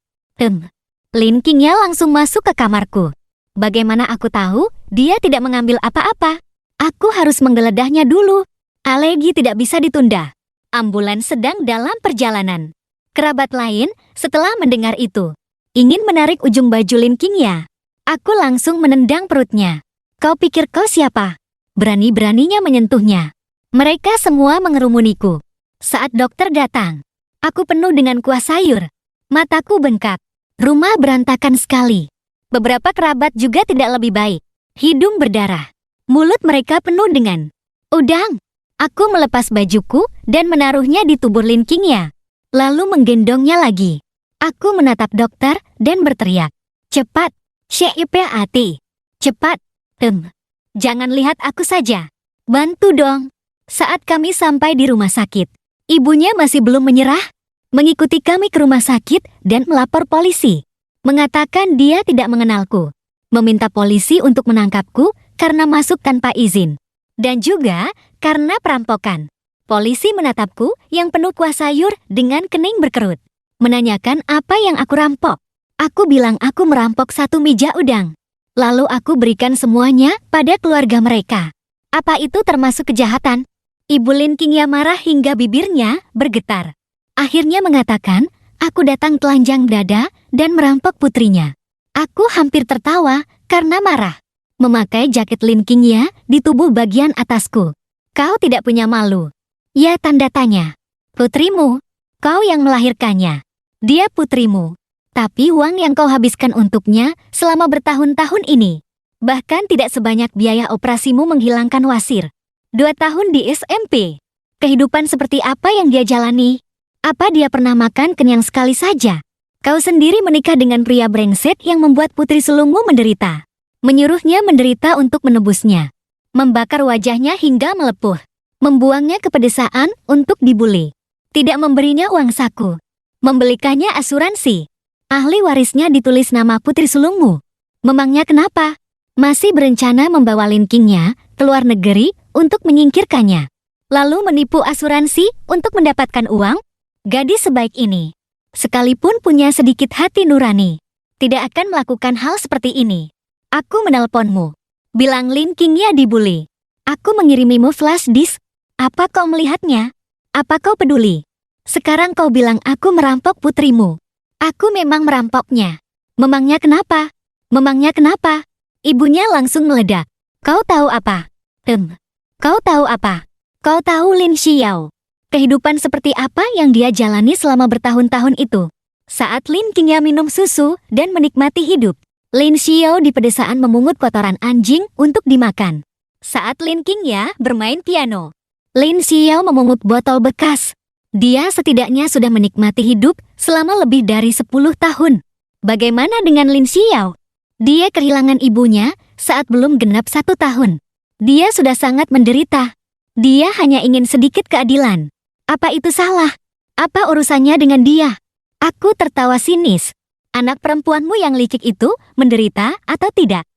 Lin Qingya langsung masuk ke kamarku. Bagaimana aku tahu dia tidak mengambil apa-apa? Aku harus menggeledahnya dulu. Alergi tidak bisa ditunda. Ambulans sedang dalam perjalanan. Kerabat lain setelah mendengar itu, ingin menarik ujung baju Lin Qingya. Aku langsung menendang perutnya. Kau pikir kau siapa? Berani-beraninya menyentuhnya. Mereka semua mengerumuniku. Saat dokter datang, aku penuh dengan kuah sayur. Mataku bengkak. Rumah berantakan sekali. Beberapa kerabat juga tidak lebih baik. Hidung berdarah. Mulut mereka penuh dengan udang. Aku melepas bajuku dan menaruhnya di tubuh Lin Qingya. Lalu menggendongnya lagi. Aku menatap dokter dan berteriak. Cepat, CIPAT. Cepat. Jangan lihat aku saja. Bantu dong. Saat kami sampai di rumah sakit, ibunya masih belum menyerah. Mengikuti kami ke rumah sakit dan melapor polisi. Mengatakan dia tidak mengenalku. Meminta polisi untuk menangkapku karena masuk tanpa izin. Dan juga karena perampokan. Polisi menatapku yang penuh kuah sayur dengan kening berkerut. Menanyakan apa yang aku rampok. Aku bilang aku merampok 1 meja udang. Lalu aku berikan semuanya pada keluarga mereka. Apa itu termasuk kejahatan? Ibu Lin Qingya marah hingga bibirnya bergetar. Akhirnya mengatakan, aku datang telanjang dada dan merampok putrinya. Aku hampir tertawa karena marah. Memakai jaket Lin Qingya di tubuh bagian atasku. Kau tidak punya malu. Ya, tanda tanya. Putrimu, kau yang melahirkannya. Dia putrimu. Tapi uang yang kau habiskan untuknya selama bertahun-tahun ini, bahkan tidak sebanyak biaya operasimu menghilangkan wasir. 2 tahun di SMP. Kehidupan seperti apa yang dia jalani? Apa dia pernah makan kenyang sekali saja? Kau sendiri menikah dengan pria brengsek yang membuat putri sulungmu menderita. Menyuruhnya menderita untuk menebusnya. Membakar wajahnya hingga melepuh. Membuangnya ke pedesaan untuk dibuli. Tidak memberinya uang saku. Membelikannya asuransi. Ahli warisnya ditulis nama putri sulungmu. Memangnya kenapa? Masih berencana membawa Lin Qingya ke luar negeri untuk menyingkirkannya. Lalu menipu asuransi untuk mendapatkan uang? Gadis sebaik ini, sekalipun punya sedikit hati nurani, tidak akan melakukan hal seperti ini. Aku menelponmu. Bilang Lin Qingya dibuli. Aku mengirimimu flash disk. Apa kau melihatnya? Apa kau peduli? Sekarang kau bilang aku merampok putrimu. Aku memang merampoknya. Memangnya kenapa? Memangnya kenapa? Ibunya langsung meledak. Kau tahu apa? Kau tahu apa? Kau tahu Lin Xiao? Kehidupan seperti apa yang dia jalani selama bertahun-tahun itu? Saat Lin Qingya minum susu dan menikmati hidup, Lin Xiao di pedesaan memungut kotoran anjing untuk dimakan. Saat Lin Qingya bermain piano, Lin Xiao memungut botol bekas. Dia setidaknya sudah menikmati hidup selama lebih dari 10 tahun. Bagaimana dengan Lin Xiao? Dia kehilangan ibunya saat belum genap 1 tahun. Dia sudah sangat menderita. Dia hanya ingin sedikit keadilan. Apa itu salah? Apa urusannya dengan dia? Aku tertawa sinis. Anak perempuanmu yang licik itu menderita atau tidak?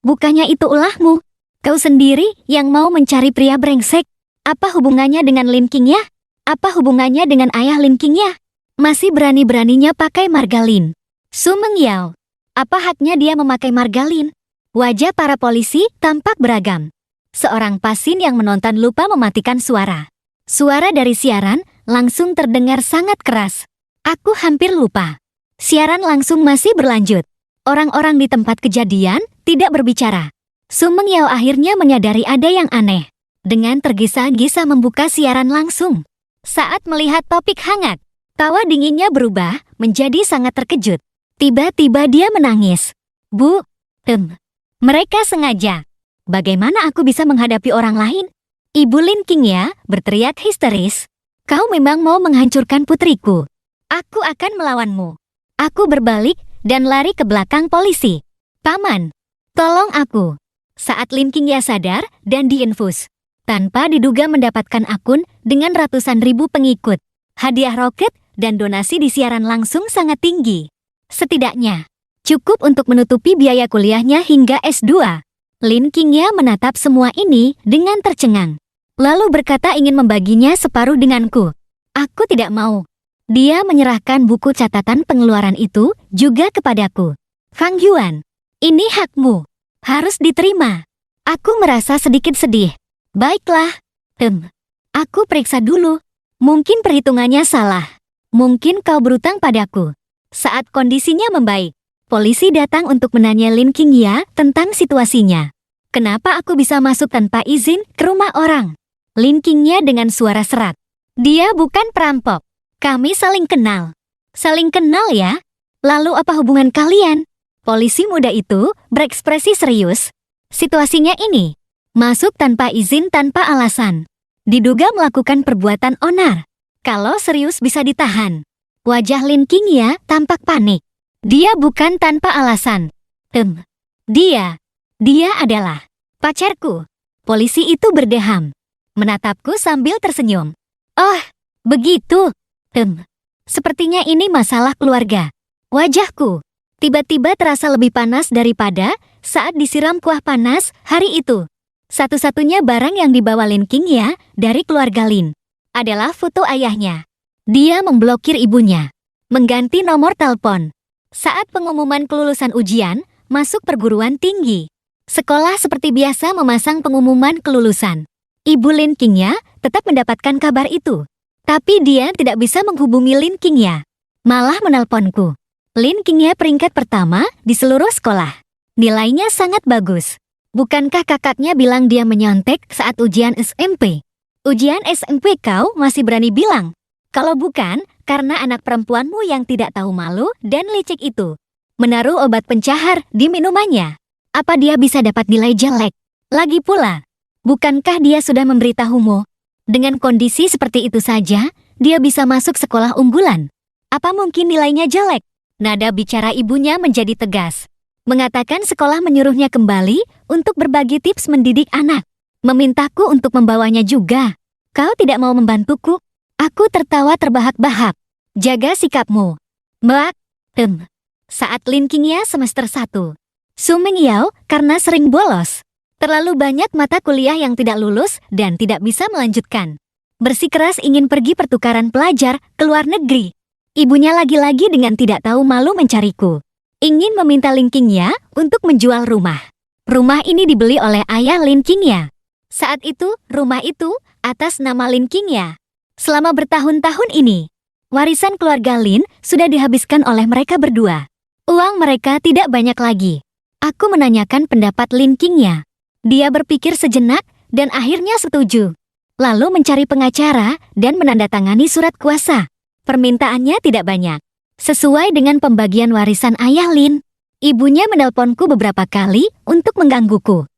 Bukannya itu ulahmu. Kau sendiri yang mau mencari pria brengsek. Apa hubungannya dengan Lin Qingya? Apa hubungannya dengan ayah Lin Qingya? Masih berani-beraninya pakai margalin. Su Mengyao. Apa haknya dia memakai margalin? Wajah para polisi tampak beragam. Seorang pasien yang menonton lupa mematikan suara. Suara dari siaran langsung terdengar sangat keras. Aku hampir lupa. Siaran langsung masih berlanjut. Orang-orang di tempat kejadian tidak berbicara. Su Mengyao akhirnya menyadari ada yang aneh. Dengan tergesa-gesa membuka siaran langsung. Saat melihat topik hangat, tawa dinginnya berubah menjadi sangat terkejut. Tiba-tiba dia menangis. Bu, mereka sengaja. Bagaimana aku bisa menghadapi orang lain? Ibu Lin Qingya berteriak histeris. Kau memang mau menghancurkan putriku. Aku akan melawanmu. Aku berbalik dan lari ke belakang polisi. Paman, tolong aku. Saat Lin Qingya sadar dan diinfus. Tanpa diduga mendapatkan akun dengan ratusan ribu pengikut. Hadiah roket dan donasi di siaran langsung sangat tinggi. Setidaknya, cukup untuk menutupi biaya kuliahnya hingga S2. Lin Qingya menatap semua ini dengan tercengang. Lalu berkata ingin membaginya separuh denganku. Aku tidak mau. Dia menyerahkan buku catatan pengeluaran itu juga kepadaku. Fang Yuan, ini hakmu. Harus diterima. Aku merasa sedikit sedih. Baiklah. Aku periksa dulu. Mungkin perhitungannya salah. Mungkin kau berutang padaku. Saat kondisinya membaik, polisi datang untuk menanya Lin Qingya tentang situasinya. Kenapa aku bisa masuk tanpa izin ke rumah orang? Lin Qingya dengan suara serak. Dia bukan perampok. Kami saling kenal. Saling kenal ya? Lalu apa hubungan kalian? Polisi muda itu berekspresi serius. Situasinya ini. Masuk tanpa izin tanpa alasan. Diduga melakukan perbuatan onar. Kalau serius bisa ditahan. Wajah Lin Qingya tampak panik. Dia bukan tanpa alasan. Dia adalah pacarku. Polisi itu berdeham. Menatapku sambil tersenyum. Oh, begitu. Sepertinya ini masalah keluarga. Wajahku tiba-tiba terasa lebih panas daripada saat disiram kuah panas hari itu. Satu-satunya barang yang dibawa Lin Qingya dari keluarga Lin adalah foto ayahnya. Dia memblokir ibunya, mengganti nomor telepon. Saat pengumuman kelulusan ujian, masuk perguruan tinggi. Sekolah seperti biasa memasang pengumuman kelulusan. Ibu Lin Qingya tetap mendapatkan kabar itu. Tapi dia tidak bisa menghubungi Lin Qingya. Malah menelponku. Lin Qingya peringkat pertama di seluruh sekolah. Nilainya sangat bagus. Bukankah kakaknya bilang dia menyontek saat ujian SMP? Ujian SMP kau masih berani bilang? Kalau bukan, karena anak perempuanmu yang tidak tahu malu dan licik itu menaruh obat pencahar di minumannya. Apa dia bisa dapat nilai jelek? Lagi pula, bukankah dia sudah memberitahumu? Dengan kondisi seperti itu saja, dia bisa masuk sekolah unggulan. Apa mungkin nilainya jelek? Nada bicara ibunya menjadi tegas. Mengatakan sekolah menyuruhnya kembali untuk berbagi tips mendidik anak. Memintaku untuk membawanya juga. Kau tidak mau membantuku? Aku tertawa terbahak-bahak. Jaga sikapmu. Mbak. Saat Lin Qingya semester 1. Su Mengyao karena sering bolos. Terlalu banyak mata kuliah yang tidak lulus dan tidak bisa melanjutkan. Bersikeras ingin pergi pertukaran pelajar ke luar negeri. Ibunya lagi-lagi dengan tidak tahu malu mencariku. Ingin meminta Lin Qingya untuk menjual rumah. Rumah ini dibeli oleh ayah Lin Qingya. Saat itu, rumah itu atas nama Lin Qingya. Selama bertahun-tahun ini, warisan keluarga Lin sudah dihabiskan oleh mereka berdua. Uang mereka tidak banyak lagi. Aku menanyakan pendapat Lin Qingya. Dia berpikir sejenak dan akhirnya setuju. Lalu mencari pengacara dan menandatangani surat kuasa. Permintaannya tidak banyak. Sesuai dengan pembagian warisan ayah Lin, ibunya menelponku beberapa kali untuk menggangguku.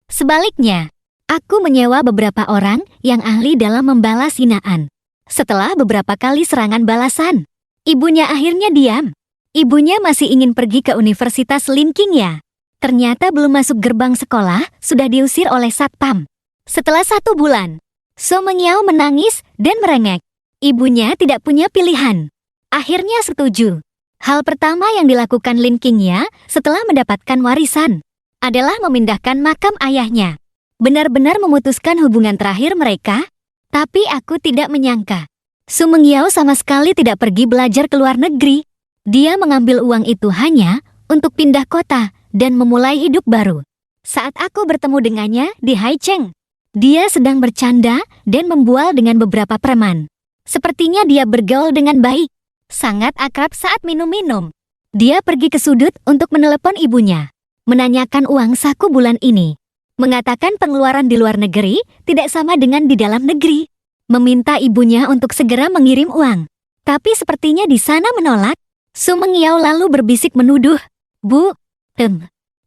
Sebaliknya, aku menyewa beberapa orang yang ahli dalam membalas hinaan. Setelah beberapa kali serangan balasan, ibunya akhirnya diam. Ibunya masih ingin pergi ke Universitas Lin Qingya. Ternyata belum masuk gerbang sekolah, sudah diusir oleh satpam. Setelah 1 bulan, Su Mengyao menangis dan merengek. Ibunya tidak punya pilihan. Akhirnya setuju. Hal pertama yang dilakukan Lin Qingya setelah mendapatkan warisan adalah memindahkan makam ayahnya. Benar-benar memutuskan hubungan terakhir mereka. Tapi aku tidak menyangka. Su Mengyao sama sekali tidak pergi belajar ke luar negeri. Dia mengambil uang itu hanya untuk pindah kota dan memulai hidup baru. Saat aku bertemu dengannya di Haicheng, dia sedang bercanda dan membual dengan beberapa preman. Sepertinya dia bergaul dengan baik, sangat akrab saat minum-minum. Dia pergi ke sudut untuk menelepon ibunya, menanyakan uang saku bulan ini. Mengatakan pengeluaran di luar negeri tidak sama dengan di dalam negeri. Meminta ibunya untuk segera mengirim uang. Tapi sepertinya di sana menolak. Su Mengiao lalu berbisik menuduh, "Bu,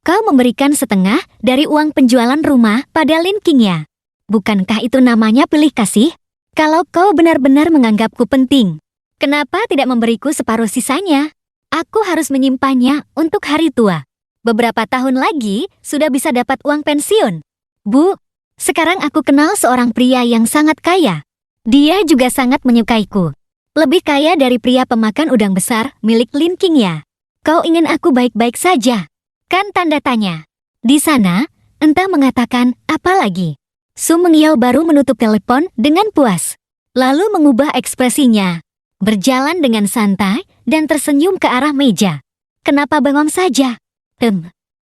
kau memberikan setengah dari uang penjualan rumah pada Lin Qingya. Bukankah itu namanya pilih kasih? Kalau kau benar-benar menganggapku penting, kenapa tidak memberiku separuh sisanya? Aku harus menyimpannya untuk hari tua. Beberapa tahun lagi sudah bisa dapat uang pensiun. Bu, sekarang aku kenal seorang pria yang sangat kaya. Dia juga sangat menyukaiku. Lebih kaya dari pria pemakan udang besar milik Lin Qingya. Kau ingin aku baik-baik saja? Kan tanda tanya. Di sana, entah mengatakan apa lagi. Su Mengiao baru menutup telepon dengan puas. Lalu mengubah ekspresinya. Berjalan dengan santai dan tersenyum ke arah meja. Kenapa bengong saja?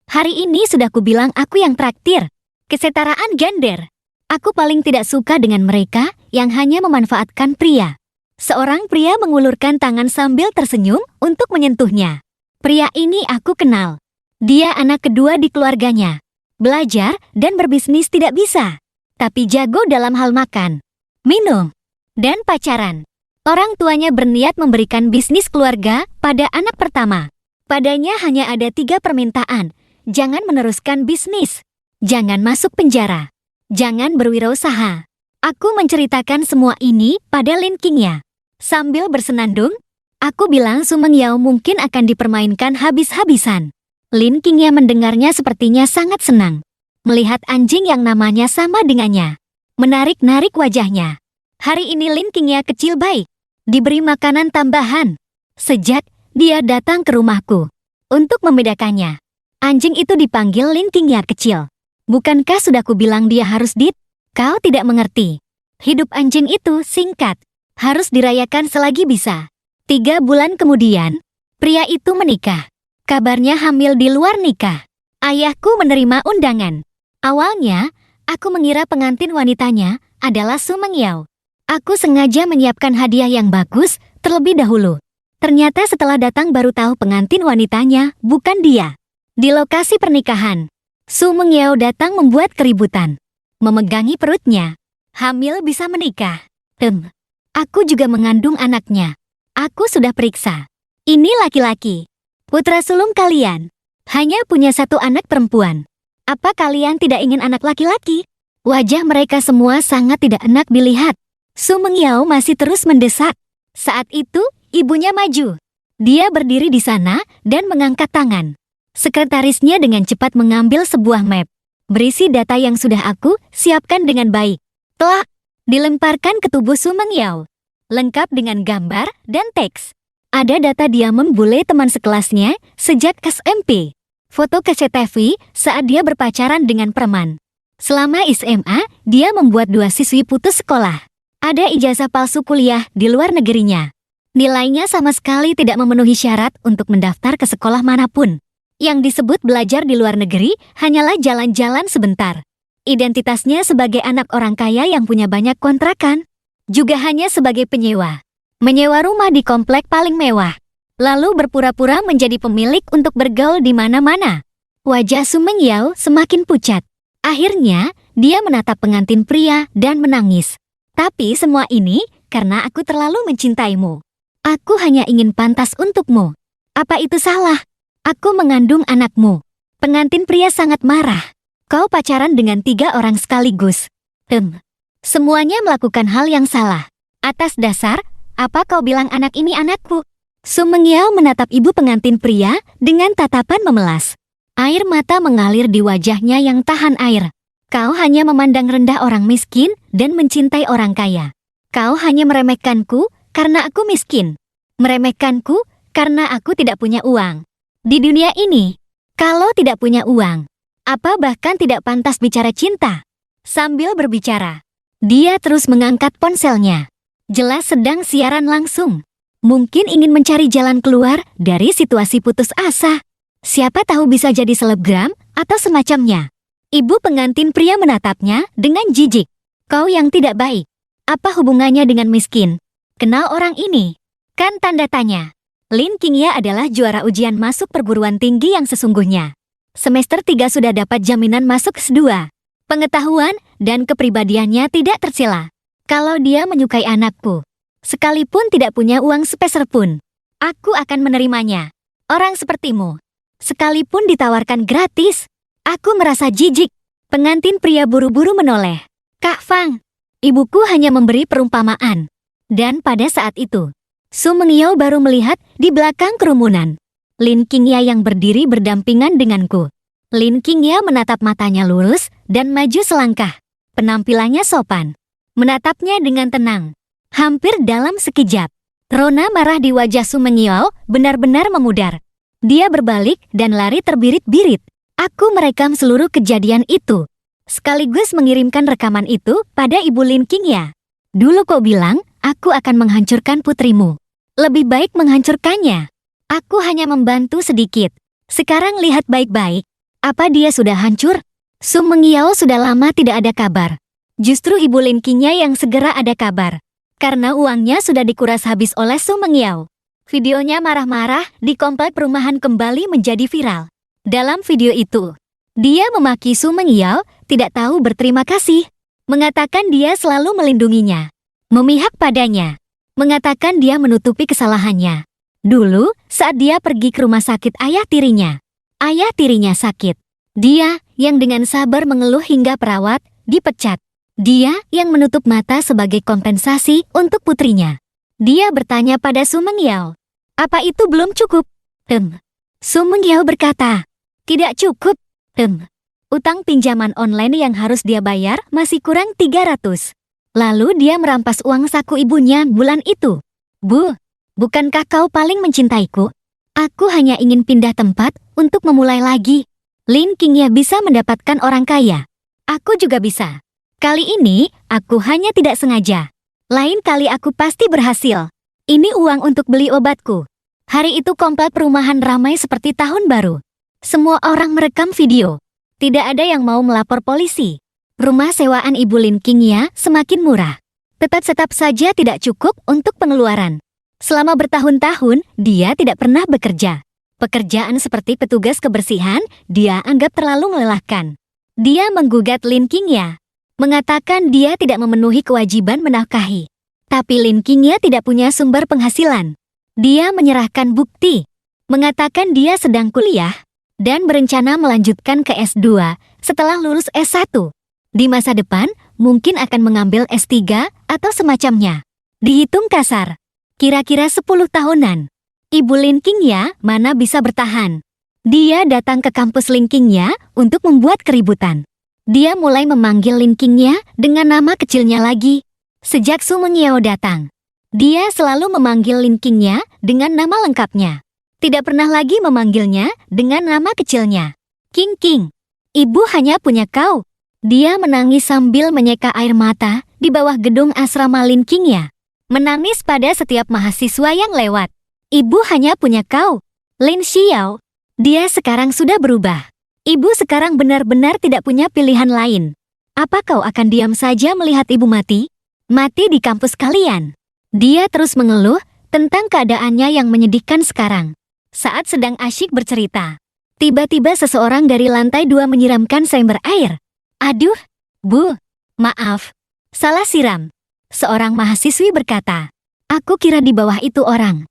Hari ini sudah kubilang aku yang traktir. Kesetaraan gender. Aku paling tidak suka dengan mereka yang hanya memanfaatkan pria. Seorang pria mengulurkan tangan sambil tersenyum untuk menyentuhnya. Pria ini aku kenal. Dia anak kedua di keluarganya. Belajar dan berbisnis tidak bisa, tapi jago dalam hal makan, minum, dan pacaran. Orang tuanya berniat memberikan bisnis keluarga pada anak pertama. Padanya hanya ada 3 permintaan. Jangan meneruskan bisnis. Jangan masuk penjara. Jangan berwirausaha. Aku menceritakan semua ini pada Lin Qingya. Sambil bersenandung, aku bilang Su Mengiao mungkin akan dipermainkan habis-habisan. Lin Qingya mendengarnya sepertinya sangat senang. Melihat anjing yang namanya sama dengannya. Menarik-narik wajahnya. Hari ini Lin Qingya kecil baik. Diberi makanan tambahan. Sejak dia datang ke rumahku. Untuk membedakannya, anjing itu dipanggil Lin Qingya kecil. Bukankah sudah kubilang dia harus Kau tidak mengerti. Hidup anjing itu singkat. Harus dirayakan selagi bisa. 3 bulan kemudian, pria itu menikah. Kabarnya hamil di luar nikah. Ayahku menerima undangan. Awalnya, aku mengira pengantin wanitanya adalah Su Mengiao. Aku sengaja menyiapkan hadiah yang bagus terlebih dahulu. Ternyata setelah datang baru tahu pengantin wanitanya bukan dia. Di lokasi pernikahan, Su Mengiao datang membuat keributan. Memegangi perutnya. Hamil bisa menikah. Aku juga mengandung anaknya. Aku sudah periksa. Ini laki-laki. Putra sulung kalian. Hanya punya 1 anak perempuan. Apa kalian tidak ingin anak laki-laki? Wajah mereka semua sangat tidak enak dilihat. Su Mengiao masih terus mendesak. Saat itu, ibunya maju. Dia berdiri di sana dan mengangkat tangan. Sekretarisnya dengan cepat mengambil sebuah map. Berisi data yang sudah aku siapkan dengan baik. Telah dilemparkan ke tubuh Su Mengiao. Lengkap dengan gambar dan teks. Ada data dia membule teman sekelasnya sejak SMP. Foto CCTV saat dia berpacaran dengan preman. Selama SMA, dia membuat 2 siswi putus sekolah. Ada ijazah palsu kuliah di luar negerinya. Nilainya sama sekali tidak memenuhi syarat untuk mendaftar ke sekolah manapun. Yang disebut belajar di luar negeri hanyalah jalan-jalan sebentar. Identitasnya sebagai anak orang kaya yang punya banyak kontrakan. Juga hanya sebagai penyewa. Menyewa rumah di komplek paling mewah. Lalu berpura-pura menjadi pemilik untuk bergaul di mana-mana. Wajah Su Mengiao semakin pucat. Akhirnya, dia menatap pengantin pria dan menangis. Tapi semua ini karena aku terlalu mencintaimu. Aku hanya ingin pantas untukmu. Apa itu salah? Aku mengandung anakmu. Pengantin pria sangat marah. Kau pacaran dengan 3 orang sekaligus. Semuanya melakukan hal yang salah. Atas dasar, apa kau bilang anak ini anakku? Su Mengiao menatap ibu pengantin pria dengan tatapan memelas. Air mata mengalir di wajahnya yang tahan air. Kau hanya memandang rendah orang miskin dan mencintai orang kaya. Kau hanya meremehkanku karena aku miskin. Meremehkanku karena aku tidak punya uang. Di dunia ini, kalau tidak punya uang, apa bahkan tidak pantas bicara cinta? Sambil berbicara, dia terus mengangkat ponselnya. Jelas sedang siaran langsung. Mungkin ingin mencari jalan keluar dari situasi putus asa. Siapa tahu bisa jadi selebgram atau semacamnya. Ibu pengantin pria menatapnya dengan jijik. Kau yang tidak baik. Apa hubungannya dengan miskin? Kenal orang ini? Kan tanda tanya. Lin Qingya adalah juara ujian masuk perguruan tinggi yang sesungguhnya. Semester 3 sudah dapat jaminan masuk S2. Pengetahuan dan kepribadiannya tidak tercela. Kalau dia menyukai anakku, sekalipun tidak punya uang sepeser pun, aku akan menerimanya. Orang sepertimu, sekalipun ditawarkan gratis, aku merasa jijik. Pengantin pria buru-buru menoleh. Kak Fang, ibuku hanya memberi perumpamaan. Dan pada saat itu, Su Mengiao baru melihat di belakang kerumunan Lin Qingya yang berdiri berdampingan denganku. Lin Qingya menatap matanya lurus dan maju selangkah. Penampilannya sopan. Menatapnya dengan tenang. Hampir dalam sekejap, rona marah di wajah Su Mengiao benar-benar memudar. Dia berbalik dan lari terbirit-birit. Aku merekam seluruh kejadian itu, sekaligus mengirimkan rekaman itu pada Ibu Lin Qingya. Dulu kau bilang, aku akan menghancurkan putrimu. Lebih baik menghancurkannya. Aku hanya membantu sedikit. Sekarang lihat baik-baik. Apa dia sudah hancur? Su Mengiao sudah lama tidak ada kabar. Justru Ibu Lin Qingya yang segera ada kabar. Karena uangnya sudah dikuras habis oleh Su Mengiao. Videonya marah-marah di komplek perumahan kembali menjadi viral. Dalam video itu, dia memaki Su Mengiao tidak tahu berterima kasih. Mengatakan dia selalu melindunginya. Memihak padanya. Mengatakan dia menutupi kesalahannya. Dulu, saat dia pergi ke rumah sakit ayah tirinya. Ayah tirinya sakit. Dia yang dengan sabar mengeluh hingga perawat dipecat. Dia yang menutup mata sebagai kompensasi untuk putrinya. Dia bertanya pada Su Mengiao, apa itu belum cukup? Su Mengiao berkata, tidak cukup. Utang pinjaman online yang harus dia bayar masih kurang 300. Lalu dia merampas uang saku ibunya bulan itu. Bu, bukankah kau paling mencintaiku? Aku hanya ingin pindah tempat untuk memulai lagi. Lin Qingya bisa mendapatkan orang kaya. Aku juga bisa. Kali ini, aku hanya tidak sengaja. Lain kali aku pasti berhasil. Ini uang untuk beli obatku. Hari itu komplek perumahan ramai seperti tahun baru. Semua orang merekam video. Tidak ada yang mau melapor polisi. Rumah sewaan Ibu Lin Qingya semakin murah. Tetap saja tidak cukup untuk pengeluaran. Selama bertahun-tahun, dia tidak pernah bekerja. Pekerjaan seperti petugas kebersihan, dia anggap terlalu melelahkan. Dia menggugat Lin Qingya. Mengatakan dia tidak memenuhi kewajiban menafkahi. Tapi Lin Qingya tidak punya sumber penghasilan. Dia menyerahkan bukti. Mengatakan dia sedang kuliah dan berencana melanjutkan ke S2 setelah lulus S1. Di masa depan, mungkin akan mengambil S3 atau semacamnya. Dihitung kasar, kira-kira 10 tahunan. Ibu Lin Qingya mana bisa bertahan. Dia datang ke kampus Lin Qingya untuk membuat keributan. Dia mulai memanggil Lin Qingya dengan nama kecilnya lagi. Sejak Su Mengiao datang, dia selalu memanggil Lin Qingya dengan nama lengkapnya. Tidak pernah lagi memanggilnya dengan nama kecilnya. King, ibu hanya punya kau. Dia menangis sambil menyeka air mata di bawah gedung asrama Lin Qingya. Menangis pada setiap mahasiswa yang lewat. Ibu hanya punya kau. Lin Xiao, dia sekarang sudah berubah. Ibu sekarang benar-benar tidak punya pilihan lain. Apa kau akan diam saja melihat ibu mati? Mati di kampus kalian. Dia terus mengeluh tentang keadaannya yang menyedihkan sekarang. Saat sedang asyik bercerita, tiba-tiba seseorang dari lantai 2 menyiramkan seember air. Aduh, Bu, maaf, salah siram. Seorang mahasiswi berkata, aku kira di bawah itu orang.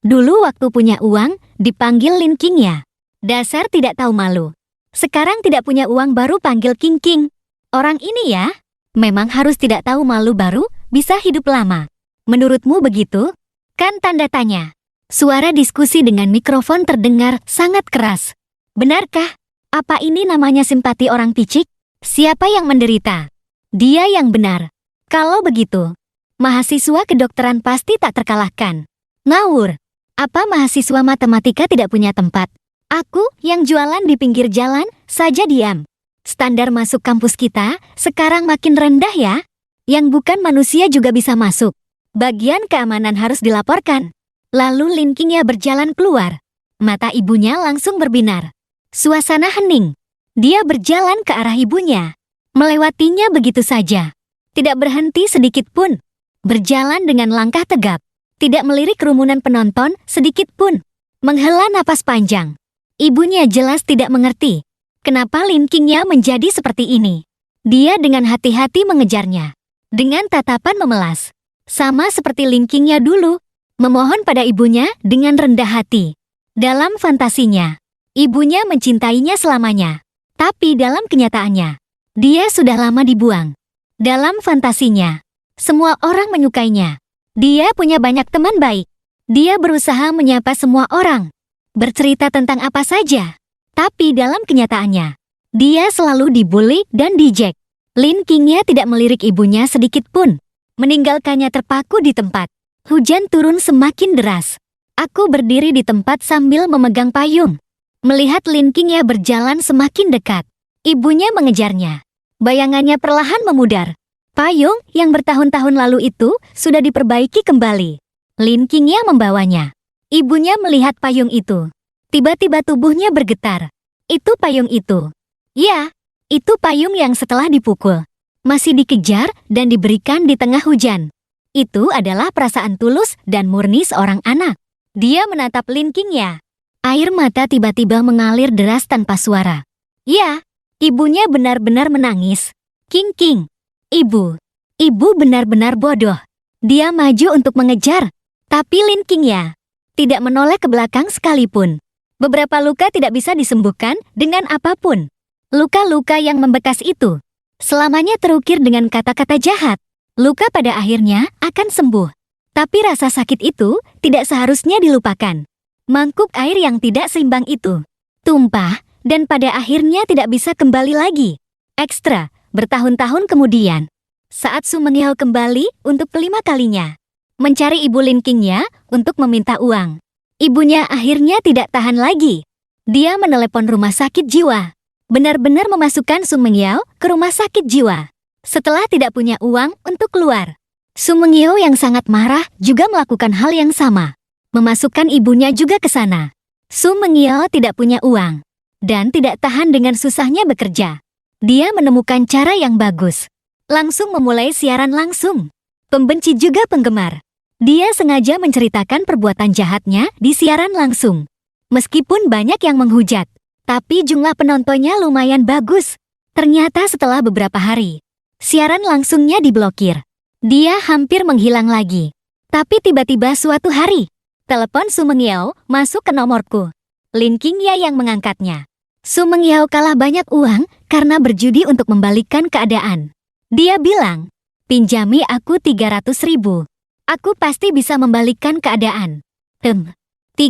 Dulu waktu punya uang, dipanggil Lin Qingya. Dasar tidak tahu malu. Sekarang tidak punya uang baru panggil King. Orang ini ya, memang harus tidak tahu malu baru bisa hidup lama. Menurutmu begitu? Kan tanda tanya. Suara diskusi dengan mikrofon terdengar sangat keras. Benarkah? Apa ini namanya simpati orang picik? Siapa yang menderita? Dia yang benar. Kalau begitu, mahasiswa kedokteran pasti tak terkalahkan. Ngawur. Apa mahasiswa matematika tidak punya tempat? Aku yang jualan di pinggir jalan saja diam. Standar masuk kampus kita sekarang makin rendah ya. Yang bukan manusia juga bisa masuk. Bagian keamanan harus dilaporkan. Lalu Lin Qingya berjalan keluar. Mata ibunya langsung berbinar. Suasana hening. Dia berjalan ke arah ibunya. Melewatinya begitu saja. Tidak berhenti sedikit pun. Berjalan dengan langkah tegap. Tidak melirik kerumunan penonton sedikit pun. Menghela napas panjang. Ibunya jelas tidak mengerti. Kenapa Lin Qingya menjadi seperti ini? Dia dengan hati-hati mengejarnya. Dengan tatapan memelas. Sama seperti Lin Qingya dulu. Memohon pada ibunya dengan rendah hati. Dalam fantasinya, ibunya mencintainya selamanya. Tapi dalam kenyataannya, dia sudah lama dibuang. Dalam fantasinya, semua orang menyukainya. Dia punya banyak teman baik. Dia berusaha menyapa semua orang. Bercerita tentang apa saja. Tapi dalam kenyataannya, dia selalu dibully dan dijek. Lin Qingya tidak melirik ibunya sedikit pun. Meninggalkannya terpaku di tempat. Hujan turun semakin deras. Aku berdiri di tempat sambil memegang payung. Melihat Lin Qingya berjalan semakin dekat. Ibunya mengejarnya. Bayangannya perlahan memudar. Payung yang bertahun-tahun lalu itu sudah diperbaiki kembali. Lin Qingya membawanya. Ibunya melihat payung itu. Tiba-tiba tubuhnya bergetar. Itu payung itu. Ya, itu payung yang setelah dipukul. Masih dikejar dan diberikan di tengah hujan. Itu adalah perasaan tulus dan murni seorang anak. Dia menatap Lin Qingya. Air mata tiba-tiba mengalir deras tanpa suara. Ya, ibunya benar-benar menangis. King. Ibu benar-benar bodoh. Dia maju untuk mengejar. Tapi Lin Qingya tidak menoleh ke belakang sekalipun. Beberapa luka tidak bisa disembuhkan dengan apapun. Luka-luka yang membekas itu selamanya terukir dengan kata-kata jahat. Luka pada akhirnya akan sembuh. Tapi rasa sakit itu tidak seharusnya dilupakan. Mangkuk air yang tidak seimbang itu tumpah dan pada akhirnya tidak bisa kembali lagi. Ekstra, bertahun-tahun kemudian, saat Su Mengyao kembali untuk kelima kalinya, mencari ibu Lin Qingya untuk meminta uang. Ibunya akhirnya tidak tahan lagi. Dia menelepon rumah sakit jiwa. Benar-benar memasukkan Su Mengyao ke rumah sakit jiwa. Setelah tidak punya uang untuk keluar. Su Mengyao yang sangat marah juga melakukan hal yang sama. Memasukkan ibunya juga ke sana. Su Mengyao tidak punya uang. Dan tidak tahan dengan susahnya bekerja. Dia menemukan cara yang bagus. Langsung memulai siaran langsung. Pembenci juga penggemar. Dia sengaja menceritakan perbuatan jahatnya di siaran langsung. Meskipun banyak yang menghujat. Tapi jumlah penontonnya lumayan bagus. Ternyata setelah beberapa hari, siaran langsungnya diblokir. Dia hampir menghilang lagi. Tapi tiba-tiba suatu hari, telepon Su Mengyao masuk ke nomorku. Lin Qingya yang mengangkatnya. Su Mengyao kalah banyak uang karena berjudi untuk membalikkan keadaan. Dia bilang, pinjami aku 300.000. Aku pasti bisa membalikkan keadaan. 33.000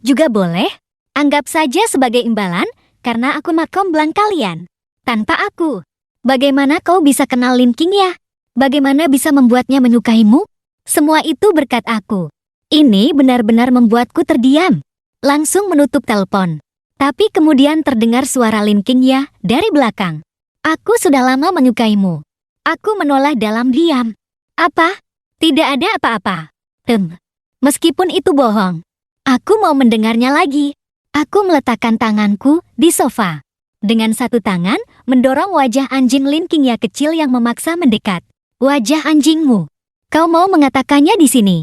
juga boleh? Anggap saja sebagai imbalan karena aku makom belang kalian. Tanpa aku, bagaimana kau bisa kenal Lin Qingya? Bagaimana bisa membuatnya menyukaimu? Semua itu berkat aku. Ini benar-benar membuatku terdiam. Langsung menutup telepon. Tapi kemudian terdengar suara Lin Qingya dari belakang. Aku sudah lama menyukaimu. Aku menoleh dalam diam. Apa? Tidak ada apa-apa. Meskipun itu bohong. Aku mau mendengarnya lagi. Aku meletakkan tanganku di sofa. Dengan satu tangan, mendorong wajah anjing Lin Qingya kecil yang memaksa mendekat. Wajah anjingmu. Kau mau mengatakannya di sini?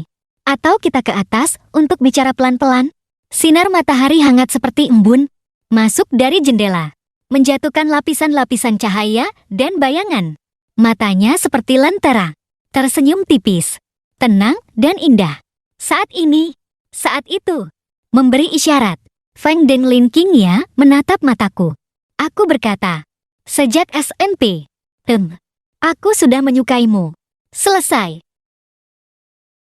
Atau kita ke atas untuk bicara pelan-pelan? Sinar matahari hangat seperti embun. Masuk dari jendela. Menjatuhkan lapisan-lapisan cahaya dan bayangan. Matanya seperti lentera. Tersenyum tipis. Tenang dan indah. Saat ini. Saat itu. Memberi isyarat. Feng dan Lin Qingya menatap mataku. Aku berkata. Sejak SMP. Aku sudah menyukaimu. Selesai.